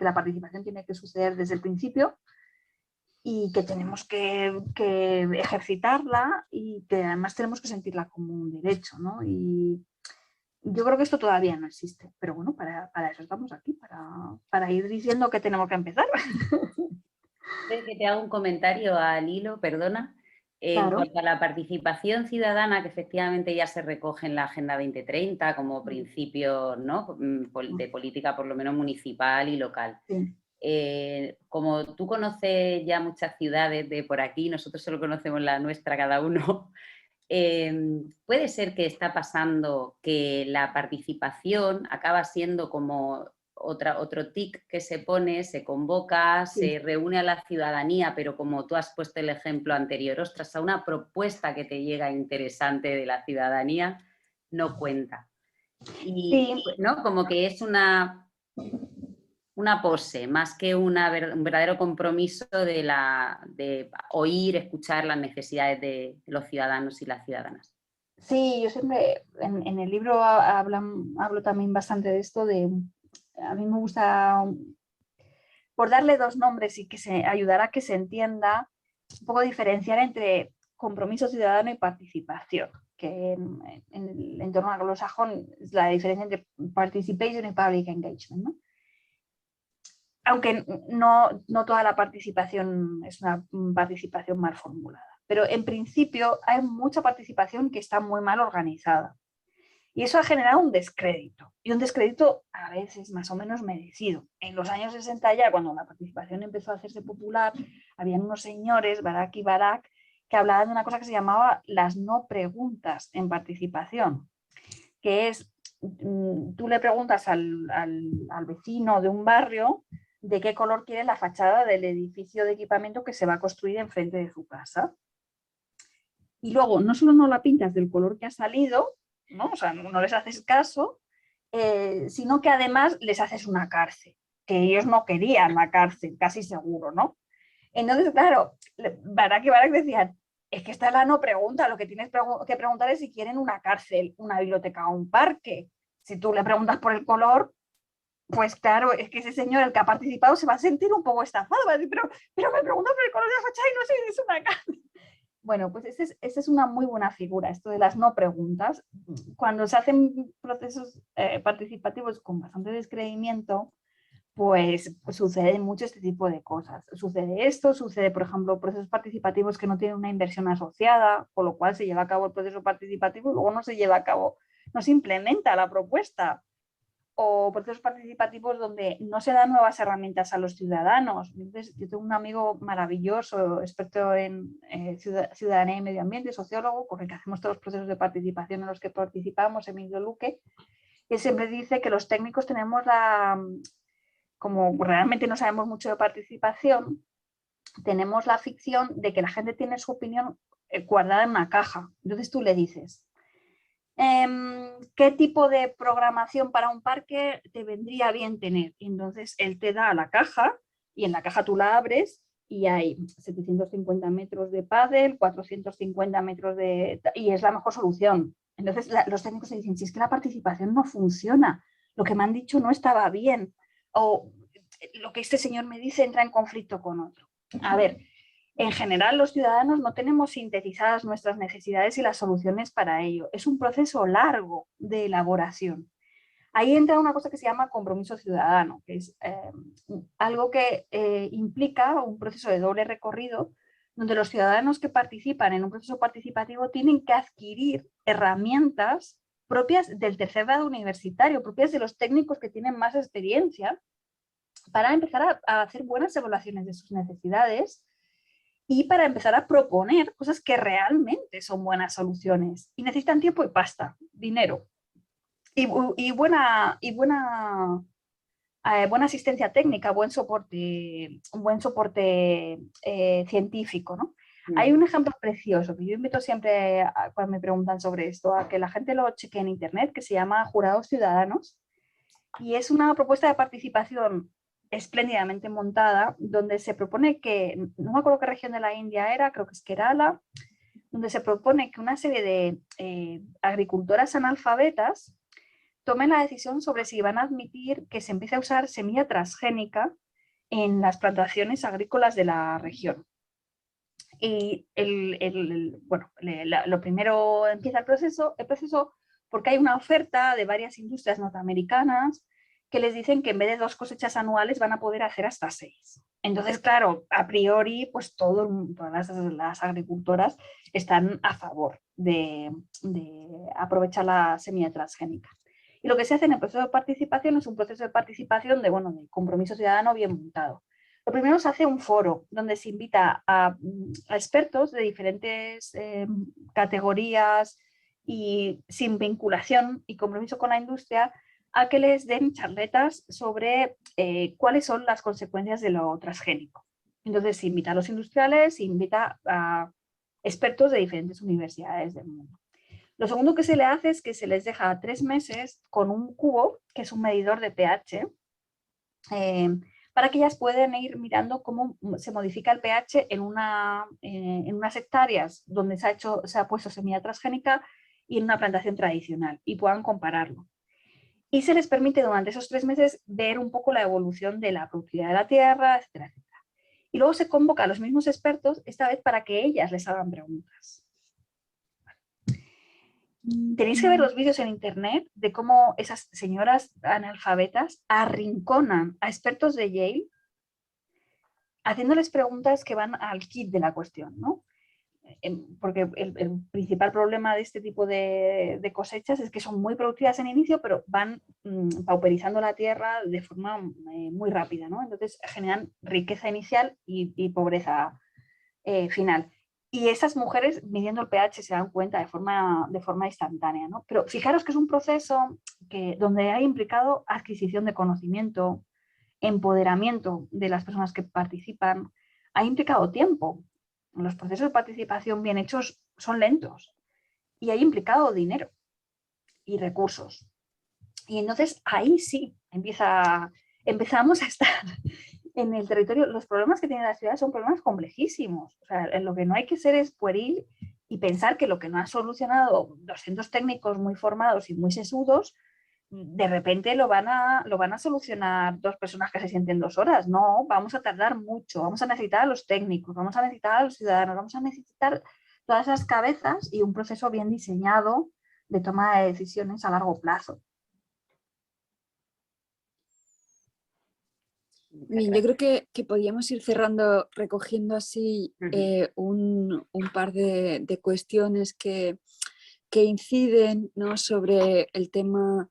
la participación tiene que suceder desde el principio y que tenemos que ejercitarla y que además tenemos que sentirla como un derecho, ¿no? Y yo creo que esto todavía no existe, pero bueno, para eso estamos aquí, para ir diciendo que tenemos que empezar. Que te hago un comentario al hilo, perdona. En Claro. cuanto a la participación ciudadana, que efectivamente ya se recoge en la Agenda 2030 como principio, ¿no?, de política por lo menos municipal y local. Sí. Como tú conoces ya muchas ciudades de por aquí, nosotros solo conocemos la nuestra cada uno, puede ser que está pasando que la participación acaba siendo como otro tic que se pone, se convoca, Sí. se reúne a la ciudadanía, pero como tú has puesto el ejemplo anterior, ostras, a una propuesta que te llega interesante de la ciudadanía, no cuenta. Y, Sí. ¿no? Como que es una pose, más que un verdadero compromiso de oír, escuchar las necesidades de los ciudadanos y las ciudadanas. Sí, yo siempre en el libro hablo también bastante de esto, a mí me gusta, por darle dos nombres y que se ayudará a que se entienda, un poco diferenciar entre compromiso ciudadano y participación, que en el entorno anglosajón es la diferencia entre participation y public engagement, ¿no? Aunque no toda la participación es una participación mal formulada. Pero en principio hay mucha participación que está muy mal organizada. Y eso ha generado un descrédito. Y un descrédito a veces más o menos merecido. En los años 60 ya, cuando la participación empezó a hacerse popular, habían unos señores, Barak y Barak, que hablaban de una cosa que se llamaba las no preguntas en participación. Que es, tú le preguntas al vecino de un barrio de qué color quiere la fachada del edificio de equipamiento que se va a construir enfrente de su casa. Y luego no solo no la pintas del color que ha salido, ¿no? O sea, no les haces caso, sino que además les haces una cárcel, que ellos no querían la cárcel, casi seguro, ¿no? Entonces, claro, Barak y Barak decían, es que esta es la no pregunta, lo que tienes que preguntar es si quieren una cárcel, una biblioteca o un parque. Si tú le preguntas por el color, pues claro, es que ese señor, el que ha participado, se va a sentir un poco estafado, va a decir, pero me preguntas por el color de la fachada y no sé si es una cárcel. Bueno, pues esa es una muy buena figura, esto de las no preguntas. Cuando se hacen procesos participativos con bastante descreimiento, pues sucede mucho este tipo de cosas. Sucede esto, sucede, por ejemplo, procesos participativos que no tienen una inversión asociada, con lo cual se lleva a cabo el proceso participativo y luego no se lleva a cabo, no se implementa la propuesta. O procesos participativos donde no se dan nuevas herramientas a los ciudadanos. Entonces, yo tengo un amigo maravilloso, experto en ciudadanía y medio ambiente, sociólogo, con el que hacemos todos los procesos de participación en los que participamos, Emilio Luque, que siempre dice que los técnicos tenemos como realmente no sabemos mucho de participación, tenemos la ficción de que la gente tiene su opinión guardada en una caja. Entonces tú le dices, ¿qué tipo de programación para un parque te vendría bien tener? Y entonces él te da la caja y en la caja tú la abres y hay 750 metros de pádel, 450 metros de... y es la mejor solución. Entonces los técnicos te dicen, si es que la participación no funciona, lo que me han dicho no estaba bien, o lo que este señor me dice entra en conflicto con otro. A ver, en general los ciudadanos no tenemos sintetizadas nuestras necesidades y las soluciones para ello. Es un proceso largo de elaboración. Ahí entra una cosa que se llama compromiso ciudadano, que es algo que implica un proceso de doble recorrido donde los ciudadanos que participan en un proceso participativo tienen que adquirir herramientas propias del tercer grado universitario, propias de los técnicos que tienen más experiencia, para empezar a hacer buenas evaluaciones de sus necesidades y para empezar a proponer cosas que realmente son buenas soluciones. Y necesitan tiempo y pasta, dinero y buena asistencia técnica, buen soporte científico, ¿no? Hay un ejemplo precioso que yo invito siempre, cuando me preguntan sobre esto, a que la gente lo chequee en internet, que se llama Jurados Ciudadanos, y es una propuesta de participación espléndidamente montada, donde se propone que, no me acuerdo qué región de la India era, creo que es Kerala, donde se propone que una serie de agricultoras analfabetas tomen la decisión sobre si van a admitir que se empiece a usar semilla transgénica en las plantaciones agrícolas de la región. Y lo primero empieza el proceso porque hay una oferta de varias industrias norteamericanas que les dicen que en vez de 2 cosechas anuales van a poder hacer hasta 6. Entonces, claro, a priori, pues todas las agricultoras están a favor de aprovechar la semilla transgénica. Y lo que se hace en el proceso de participación es un proceso de participación de compromiso ciudadano bien montado. Lo primero se hace un foro donde se invita a expertos de diferentes categorías y sin vinculación y compromiso con la industria a que les den charletas sobre cuáles son las consecuencias de lo transgénico. Entonces se invita a los industriales, se invita a expertos de diferentes universidades del mundo. Lo segundo que se le hace es que se les deja 3 meses con un cubo, que es un medidor de pH, para que ellas puedan ir mirando cómo se modifica el pH en unas hectáreas donde se ha puesto semilla transgénica y en una plantación tradicional, y puedan compararlo. Y se les permite durante esos 3 meses ver un poco la evolución de la productividad de la tierra, etcétera, etcétera. Y luego se convoca a los mismos expertos, esta vez para que ellas les hagan preguntas. Tenéis que ver los vídeos en internet de cómo esas señoras analfabetas arrinconan a expertos de Yale haciéndoles preguntas que van al kit de la cuestión, ¿no? Porque el principal problema de este tipo de cosechas es que son muy productivas en inicio, pero van pauperizando la tierra de forma muy rápida, ¿no? Entonces generan riqueza inicial y pobreza final. Y esas mujeres, midiendo el pH, se dan cuenta de forma instantánea, ¿no? Pero fijaros que es un proceso donde hay implicado adquisición de conocimiento, empoderamiento de las personas que participan, ha implicado tiempo. Los procesos de participación bien hechos son lentos y hay implicado dinero y recursos. Y entonces ahí sí empezamos a estar en el territorio. Los problemas que tienen las ciudades son problemas complejísimos. O sea, lo que no hay que ser es pueril y pensar que lo que no ha solucionado 200 técnicos muy formados y muy sesudos, de repente lo van a solucionar 2 personas que se sienten 2 horas. No, vamos a tardar mucho, vamos a necesitar a los técnicos, vamos a necesitar a los ciudadanos, vamos a necesitar todas esas cabezas y un proceso bien diseñado de toma de decisiones a largo plazo. Bien, yo creo que podríamos ir cerrando, recogiendo así un par de cuestiones que inciden, ¿no?, sobre el tema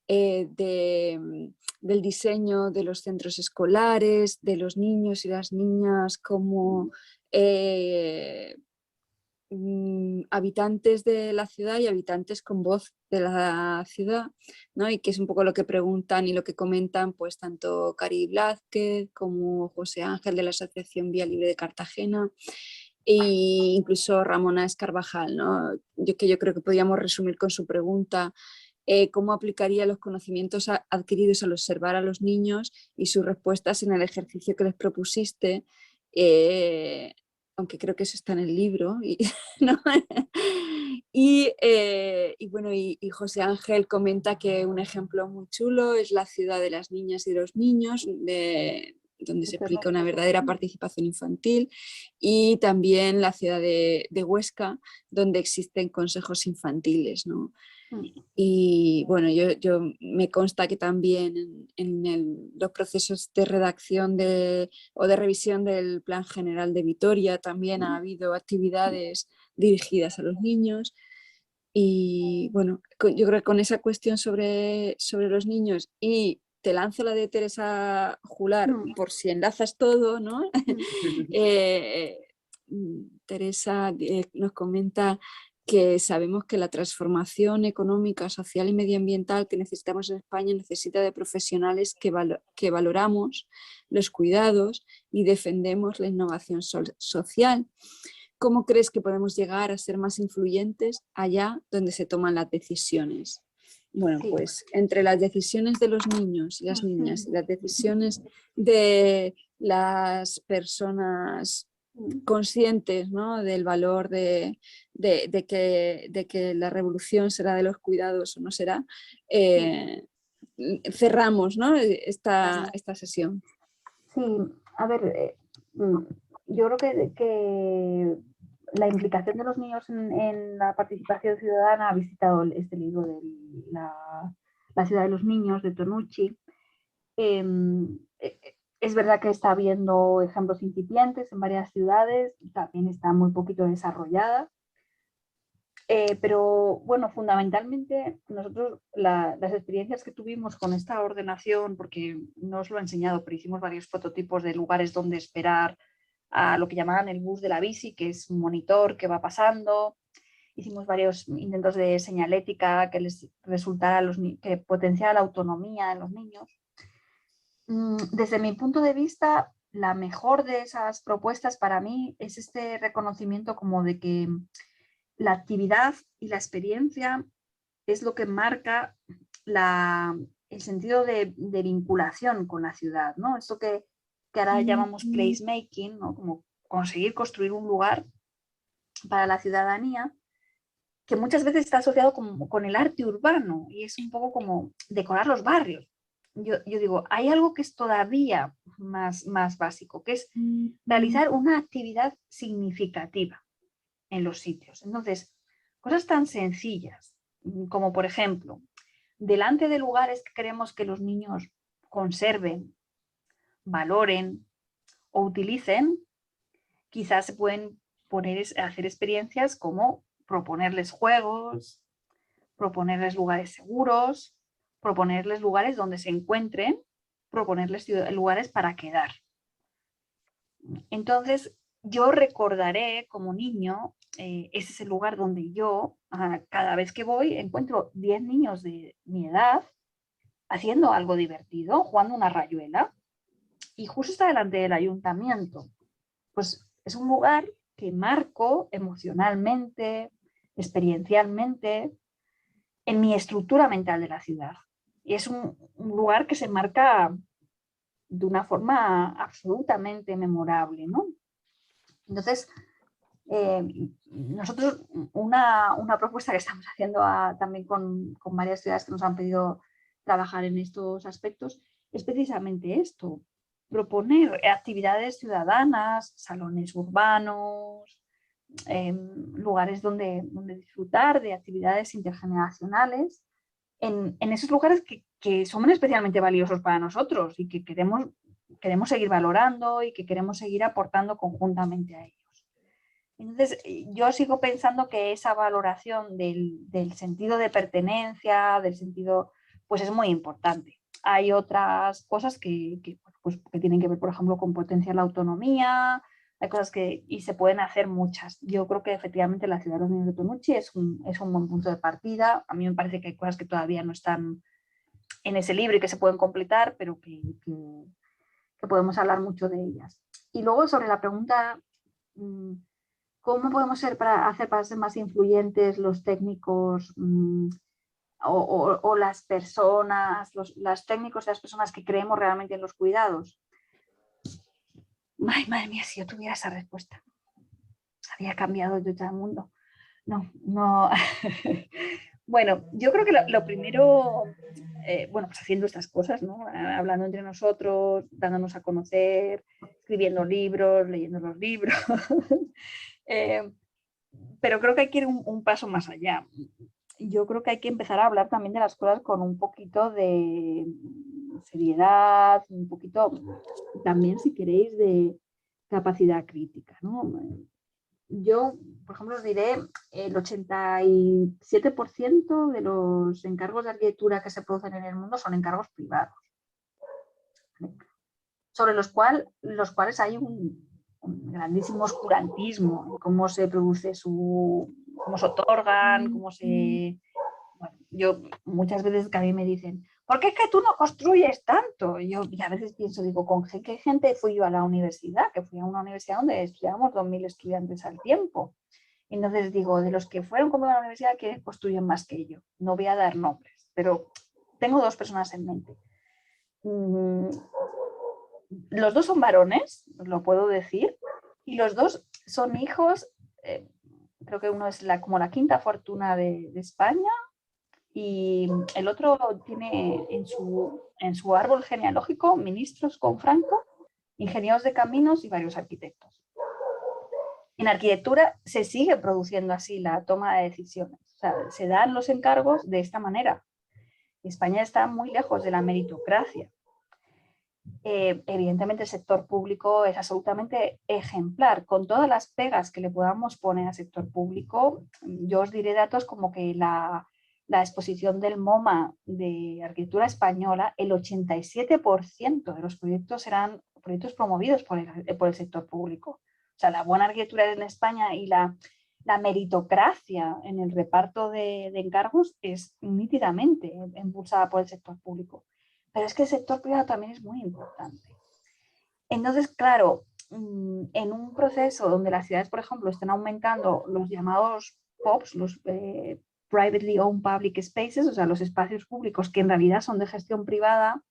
del diseño de los centros escolares, de los niños y las niñas como habitantes de la ciudad y habitantes con voz de la ciudad, ¿no? Y que es un poco lo que preguntan y lo que comentan pues tanto Cari Blázquez como José Ángel de la Asociación Vía Libre de Cartagena e incluso Ramona Escarvajal, ¿no? Yo creo que podríamos resumir con su pregunta cómo aplicaría los conocimientos adquiridos al observar a los niños y sus respuestas en el ejercicio que les propusiste, aunque creo que eso está en el libro, ¿no? y José Ángel comenta que un ejemplo muy chulo es la ciudad de las niñas y los niños, donde se explica una verdadera participación infantil, y también la ciudad de Huesca, donde existen consejos infantiles, ¿no? Y bueno, yo me consta que también en los procesos de redacción o de revisión del Plan General de Vitoria también ha habido actividades dirigidas a los niños. Y bueno, yo creo que con esa cuestión sobre los niños, y te lanzo la de Teresa Jular por si enlazas todo, ¿no? Teresa nos comenta que sabemos que la transformación económica, social y medioambiental que necesitamos en España necesita de profesionales que valoramos los cuidados y defendemos la innovación social. ¿Cómo crees que podemos llegar a ser más influyentes allá donde se toman las decisiones? Bueno, Sí. pues entre las decisiones de los niños y las niñas y las decisiones de las personas conscientes, ¿no?, del valor de que la revolución será de los cuidados o no será, cerramos, ¿no?, esta sesión. Sí, a ver, yo creo que la implicación de los niños en la participación ciudadana, ha visitado este libro de la ciudad de los niños de Tonucci. Es verdad que está habiendo ejemplos incipientes en varias ciudades, también está muy poquito desarrollada. Pero bueno, fundamentalmente nosotros las experiencias que tuvimos con esta ordenación, porque no os lo he enseñado, pero hicimos varios prototipos de lugares donde esperar a lo que llamaban el bus de la bici, que es un monitor que va pasando. Hicimos varios intentos de señalética que les resultara que potenciara la autonomía de los niños. Desde mi punto de vista, la mejor de esas propuestas para mí es este reconocimiento como de que la actividad y la experiencia es lo que marca el sentido de vinculación con la ciudad, ¿no? Esto que ahora llamamos placemaking, ¿no? Como conseguir construir un lugar para la ciudadanía, que muchas veces está asociado con el arte urbano y es un poco como decorar los barrios. Yo digo, hay algo que es todavía más básico, que es realizar una actividad significativa en los sitios. Entonces, cosas tan sencillas como, por ejemplo, delante de lugares que queremos que los niños conserven, valoren o utilicen, quizás se pueden hacer experiencias como proponerles juegos, proponerles lugares seguros, proponerles lugares donde se encuentren, proponerles lugares para quedar. Entonces, yo recordaré como niño, ese es el lugar donde yo, cada vez que voy, encuentro 10 niños de mi edad haciendo algo divertido, jugando una rayuela, y justo está delante del ayuntamiento. Pues es un lugar que marco emocionalmente, experiencialmente, en mi estructura mental de la ciudad. Y es un lugar que se marca de una forma absolutamente memorable, ¿no? Entonces, nosotros una propuesta que estamos haciendo también con varias ciudades que nos han pedido trabajar en estos aspectos es precisamente esto, proponer actividades ciudadanas, salones urbanos, lugares donde disfrutar de actividades intergeneracionales en esos lugares que son especialmente valiosos para nosotros y que queremos seguir valorando y que queremos seguir aportando conjuntamente a ellos. Entonces, yo sigo pensando que esa valoración del sentido de pertenencia, del sentido, pues es muy importante. Hay otras cosas que tienen que ver, por ejemplo, con potenciar la autonomía, hay cosas y se pueden hacer muchas. Yo creo que efectivamente la ciudad de los niños de Tonucci es un buen punto de partida. A mí me parece que hay cosas que todavía no están en ese libro y que se pueden completar, pero que podemos hablar mucho de ellas. Y luego sobre la pregunta, ¿cómo podemos hacer para ser más influyentes los técnicos o las personas, los técnicos y las personas que creemos realmente en los cuidados? Ay, madre mía, si yo tuviera esa respuesta, había cambiado yo todo el mundo. No. Bueno, yo creo que lo primero, pues haciendo estas cosas, ¿no? Hablando entre nosotros, dándonos a conocer, escribiendo libros, leyendo los libros. Pero creo que hay que ir un paso más allá. Yo creo que hay que empezar a hablar también de las cosas con un poquito de seriedad, un poquito también, si queréis, de capacidad crítica, ¿no? Yo, por ejemplo, os diré, el 87% de los encargos de arquitectura que se producen en el mundo son encargos privados, ¿vale? Sobre los cuales hay un grandísimo oscurantismo en cómo se produce cómo se otorgan, cómo se... Bueno, yo muchas veces que a mí me dicen, ¿por qué es que tú no construyes tanto? Y a veces pienso, digo, ¿con qué gente fui yo a la universidad? Que fui a una universidad donde estudiábamos 2000 estudiantes al tiempo. Entonces digo, de los que fueron conmigo a la universidad, ¿quiénes construyen más que yo? No voy a dar nombres. pero tengo dos personas en mente. Los dos son varones, lo puedo decir, y los dos son hijos, creo que uno es como la quinta fortuna de España, y el otro tiene en su árbol genealógico ministros con Franco, ingenieros de caminos y varios arquitectos. En arquitectura se sigue produciendo así la toma de decisiones, o sea, se dan los encargos de esta manera. España está muy lejos de la meritocracia. Evidentemente el sector público es absolutamente ejemplar, con todas las pegas que le podamos poner al sector público. Yo os diré datos como que la exposición del MoMA de arquitectura española, el 87% de los proyectos eran proyectos promovidos por el sector público. O sea, la buena arquitectura en España y la meritocracia en el reparto de encargos es nítidamente impulsada por el sector público. Pero es que el sector privado también es muy importante. Entonces, claro, en un proceso donde las ciudades, por ejemplo, están aumentando los llamados POPs, los Privately Owned Public Spaces, o sea, los espacios públicos que en realidad son de gestión privada,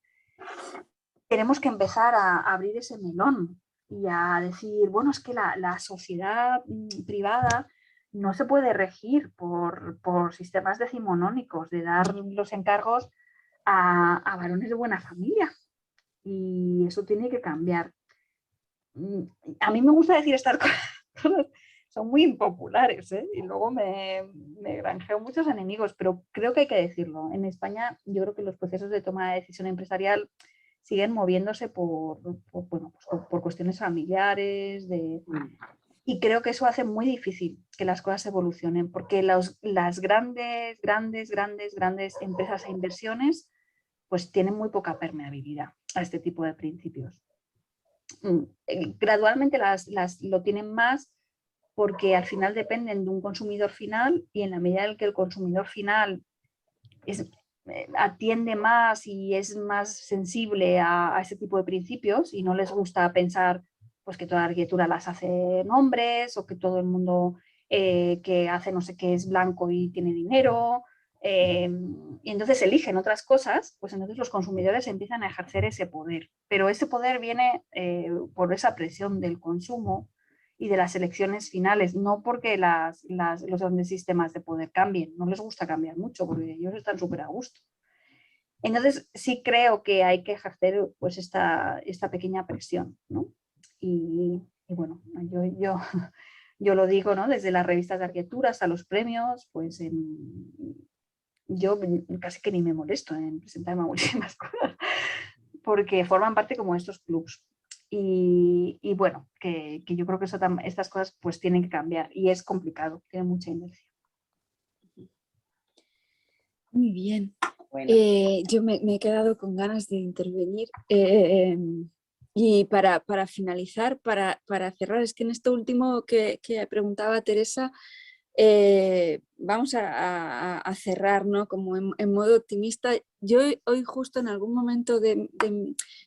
tenemos que empezar a abrir ese melón y a decir, bueno, es que la sociedad privada no se puede regir por sistemas decimonónicos de dar los encargos a varones de buena familia, y eso tiene que cambiar. A mí me gusta decir estas cosas, son muy impopulares, ¿eh? Y luego me granjeo muchos enemigos, pero creo que hay que decirlo. En España yo creo que los procesos de toma de decisión empresarial siguen moviéndose por cuestiones familiares, y creo que eso hace muy difícil que las cosas evolucionen, porque las grandes empresas e inversiones pues tienen muy poca permeabilidad a este tipo de principios. Gradualmente lo tienen más porque al final dependen de un consumidor final, y en la medida en que el consumidor final atiende más y es más sensible a ese tipo de principios y no les gusta pensar pues que toda la arquitectura las hacen hombres, o que todo el mundo que hace no sé qué es blanco y tiene dinero, y entonces eligen otras cosas, pues entonces los consumidores empiezan a ejercer ese poder. Pero ese poder viene por esa presión del consumo y de las elecciones finales, no porque los grandes sistemas de poder cambien, no les gusta cambiar mucho porque ellos están súper a gusto. Entonces sí creo que hay que ejercer pues esta pequeña presión, ¿no? Y bueno, yo lo digo, ¿no? Desde las revistas de arquitectura hasta los premios, pues yo casi que ni me molesto en presentarme a muchísimas cosas, porque forman parte como de estos clubs. Y bueno, que yo creo que estas cosas pues tienen que cambiar, y es complicado, tiene mucha inercia. Muy bien. Bueno. Yo me he quedado con ganas de intervenir. Y para finalizar, para cerrar, es que en esto último que preguntaba Teresa, vamos a cerrar, ¿no? Como en modo optimista. Yo hoy justo en algún momento de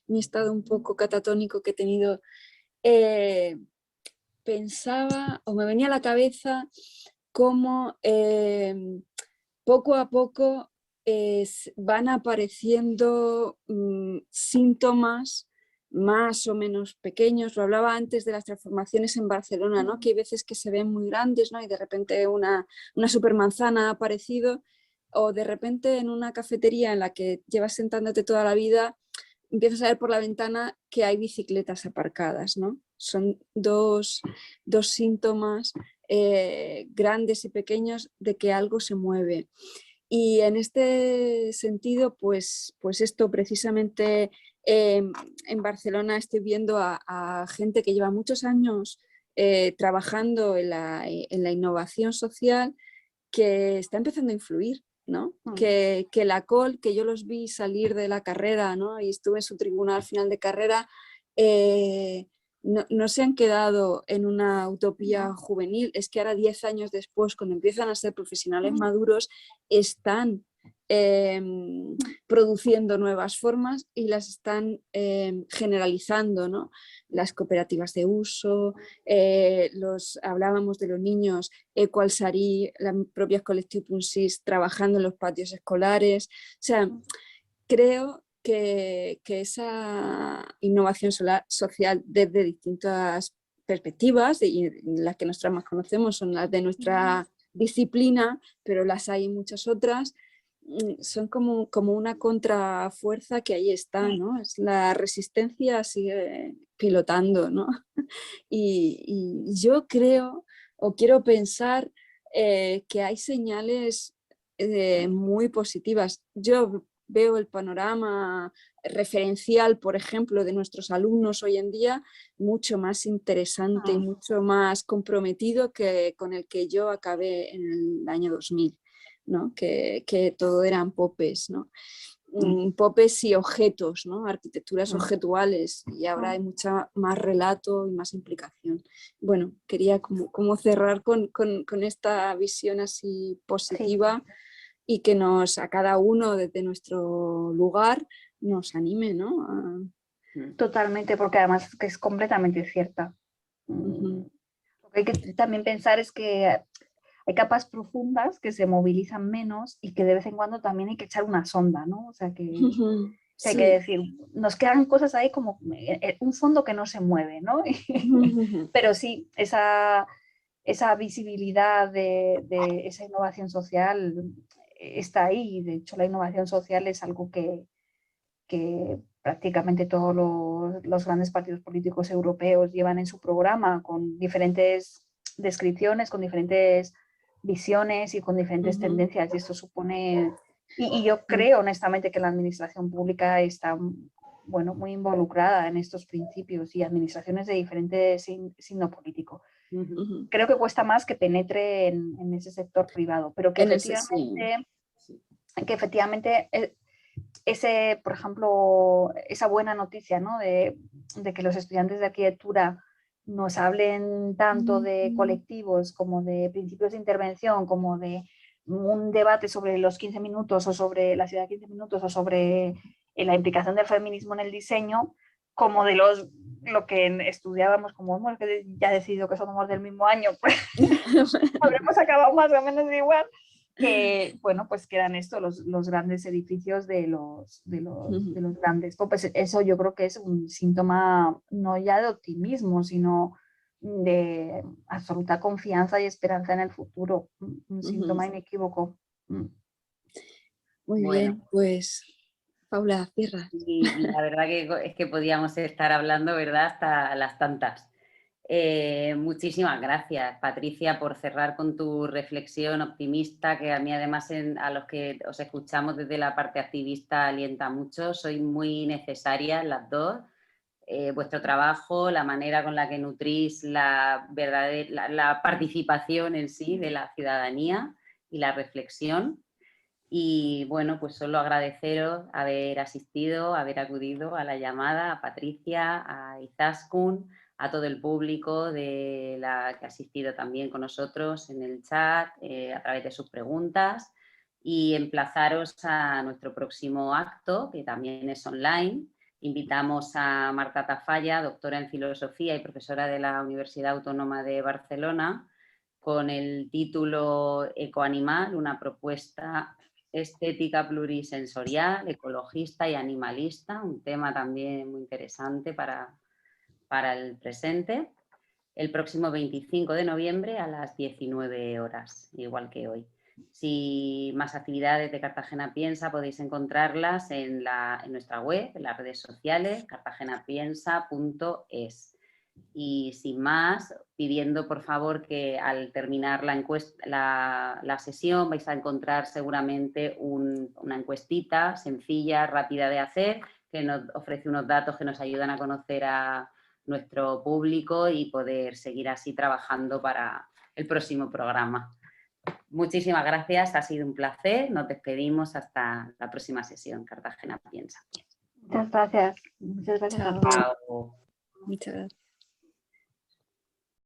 mi estado un poco catatónico que he tenido, pensaba o me venía a la cabeza cómo poco a poco van apareciendo síntomas más o menos pequeños. Lo hablaba antes de las transformaciones en Barcelona, ¿no? Que hay veces que se ven muy grandes, ¿no? Y de repente una supermanzana ha aparecido, o de repente en una cafetería en la que llevas sentándote toda la vida, empiezas a ver por la ventana que hay bicicletas aparcadas, ¿no? Son dos síntomas grandes y pequeños de que algo se mueve. Y en este sentido, pues esto precisamente en Barcelona estoy viendo a gente que lleva muchos años trabajando en la innovación social, que está empezando a influir, ¿no? Que la COL, que yo los vi salir de la carrera, ¿no? Y estuve en su tribunal al final de carrera, no se han quedado en una utopía juvenil, es que ahora 10 años después, cuando empiezan a ser profesionales maduros, están produciendo nuevas formas y las están generalizando, ¿no? Las cooperativas de uso, hablábamos de los niños Equalsari, las propias Collectiu Punsis trabajando en los patios escolares. O sea, creo que esa innovación social desde distintas perspectivas, y las que nosotras más conocemos son las de nuestra disciplina, pero las hay muchas otras, son como una contrafuerza que ahí está, ¿no? Es la resistencia sigue pilotando, ¿no? Y yo creo, o quiero pensar, que hay señales muy positivas. Yo veo el panorama referencial, por ejemplo, de nuestros alumnos hoy en día mucho más interesante y mucho más comprometido que con el que yo acabé en el año 2000, ¿no? Que todo eran popes, ¿no? Popes y objetos, ¿no? Arquitecturas objetuales, y ahora hay mucha más relato y más implicación. Bueno, quería como cerrar con esta visión así positiva. Sí. Y que a cada uno desde nuestro lugar nos anime, ¿no? Totalmente, porque además que es completamente cierta. Lo que hay que también pensar es que hay capas profundas que se movilizan menos y que de vez en cuando también hay que echar una sonda, ¿no? O sea, que hay que decir, nos quedan cosas ahí como un fondo que no se mueve, ¿no? Pero sí, esa visibilidad de esa innovación social está ahí. De hecho, la innovación social es algo que prácticamente todos los grandes partidos políticos europeos llevan en su programa, con diferentes descripciones, con diferentes visiones y con diferentes tendencias. Y esto supone... Y yo creo honestamente que la administración pública está muy involucrada en estos principios, y administraciones de diferente signo político. Creo que cuesta más que penetre en ese sector privado, pero que efectivamente por ejemplo, esa buena noticia, ¿no? de que los estudiantes de arquitectura nos hablen tanto de colectivos como de principios de intervención, como de un debate sobre los 15 minutos o sobre la ciudad de 15 minutos o sobre la implicación del feminismo en el diseño, como de lo que estudiábamos, como hemos ya decidido que somos del mismo año, pues habremos acabado más o menos igual. Que, bueno, pues que eran los grandes edificios de los grandes. Pues eso yo creo que es un síntoma no ya de optimismo, sino de absoluta confianza y esperanza en el futuro. Un síntoma inequívoco. Muy bien, pues Paula, cierra. Y la verdad que es que podíamos estar hablando, ¿verdad?, hasta las tantas. Muchísimas gracias, Patricia, por cerrar con tu reflexión optimista, que a mí además a los que os escuchamos desde la parte activista alienta mucho. Sois muy necesarias las dos. Vuestro trabajo, la manera con la que nutrís la participación en sí de la ciudadanía y la reflexión. Y bueno, pues solo agradeceros haber asistido, haber acudido a la llamada, a Patricia, a Izaskun, a todo el público que ha asistido también con nosotros en el chat, a través de sus preguntas, y emplazaros a nuestro próximo acto, que también es online. Invitamos a Marta Tafalla, doctora en Filosofía y profesora de la Universidad Autónoma de Barcelona, con el título Ecoanimal, una propuesta estética plurisensorial, ecologista y animalista, un tema también muy interesante para el presente, el próximo 25 de noviembre a las 19 horas, igual que hoy. Si más actividades de Cartagena Piensa podéis encontrarlas en nuestra web, en las redes sociales, cartagenapiensa.es. Y sin más, pidiendo por favor que al terminar la sesión vais a encontrar seguramente una encuestita sencilla, rápida de hacer, que nos ofrece unos datos que nos ayudan a conocer a nuestro público y poder seguir así trabajando para el próximo programa. Muchísimas gracias, ha sido un placer. Nos despedimos hasta la próxima sesión. Cartagena Piensa. Muchas gracias. Muchas gracias a todos. Chao. Muchas gracias.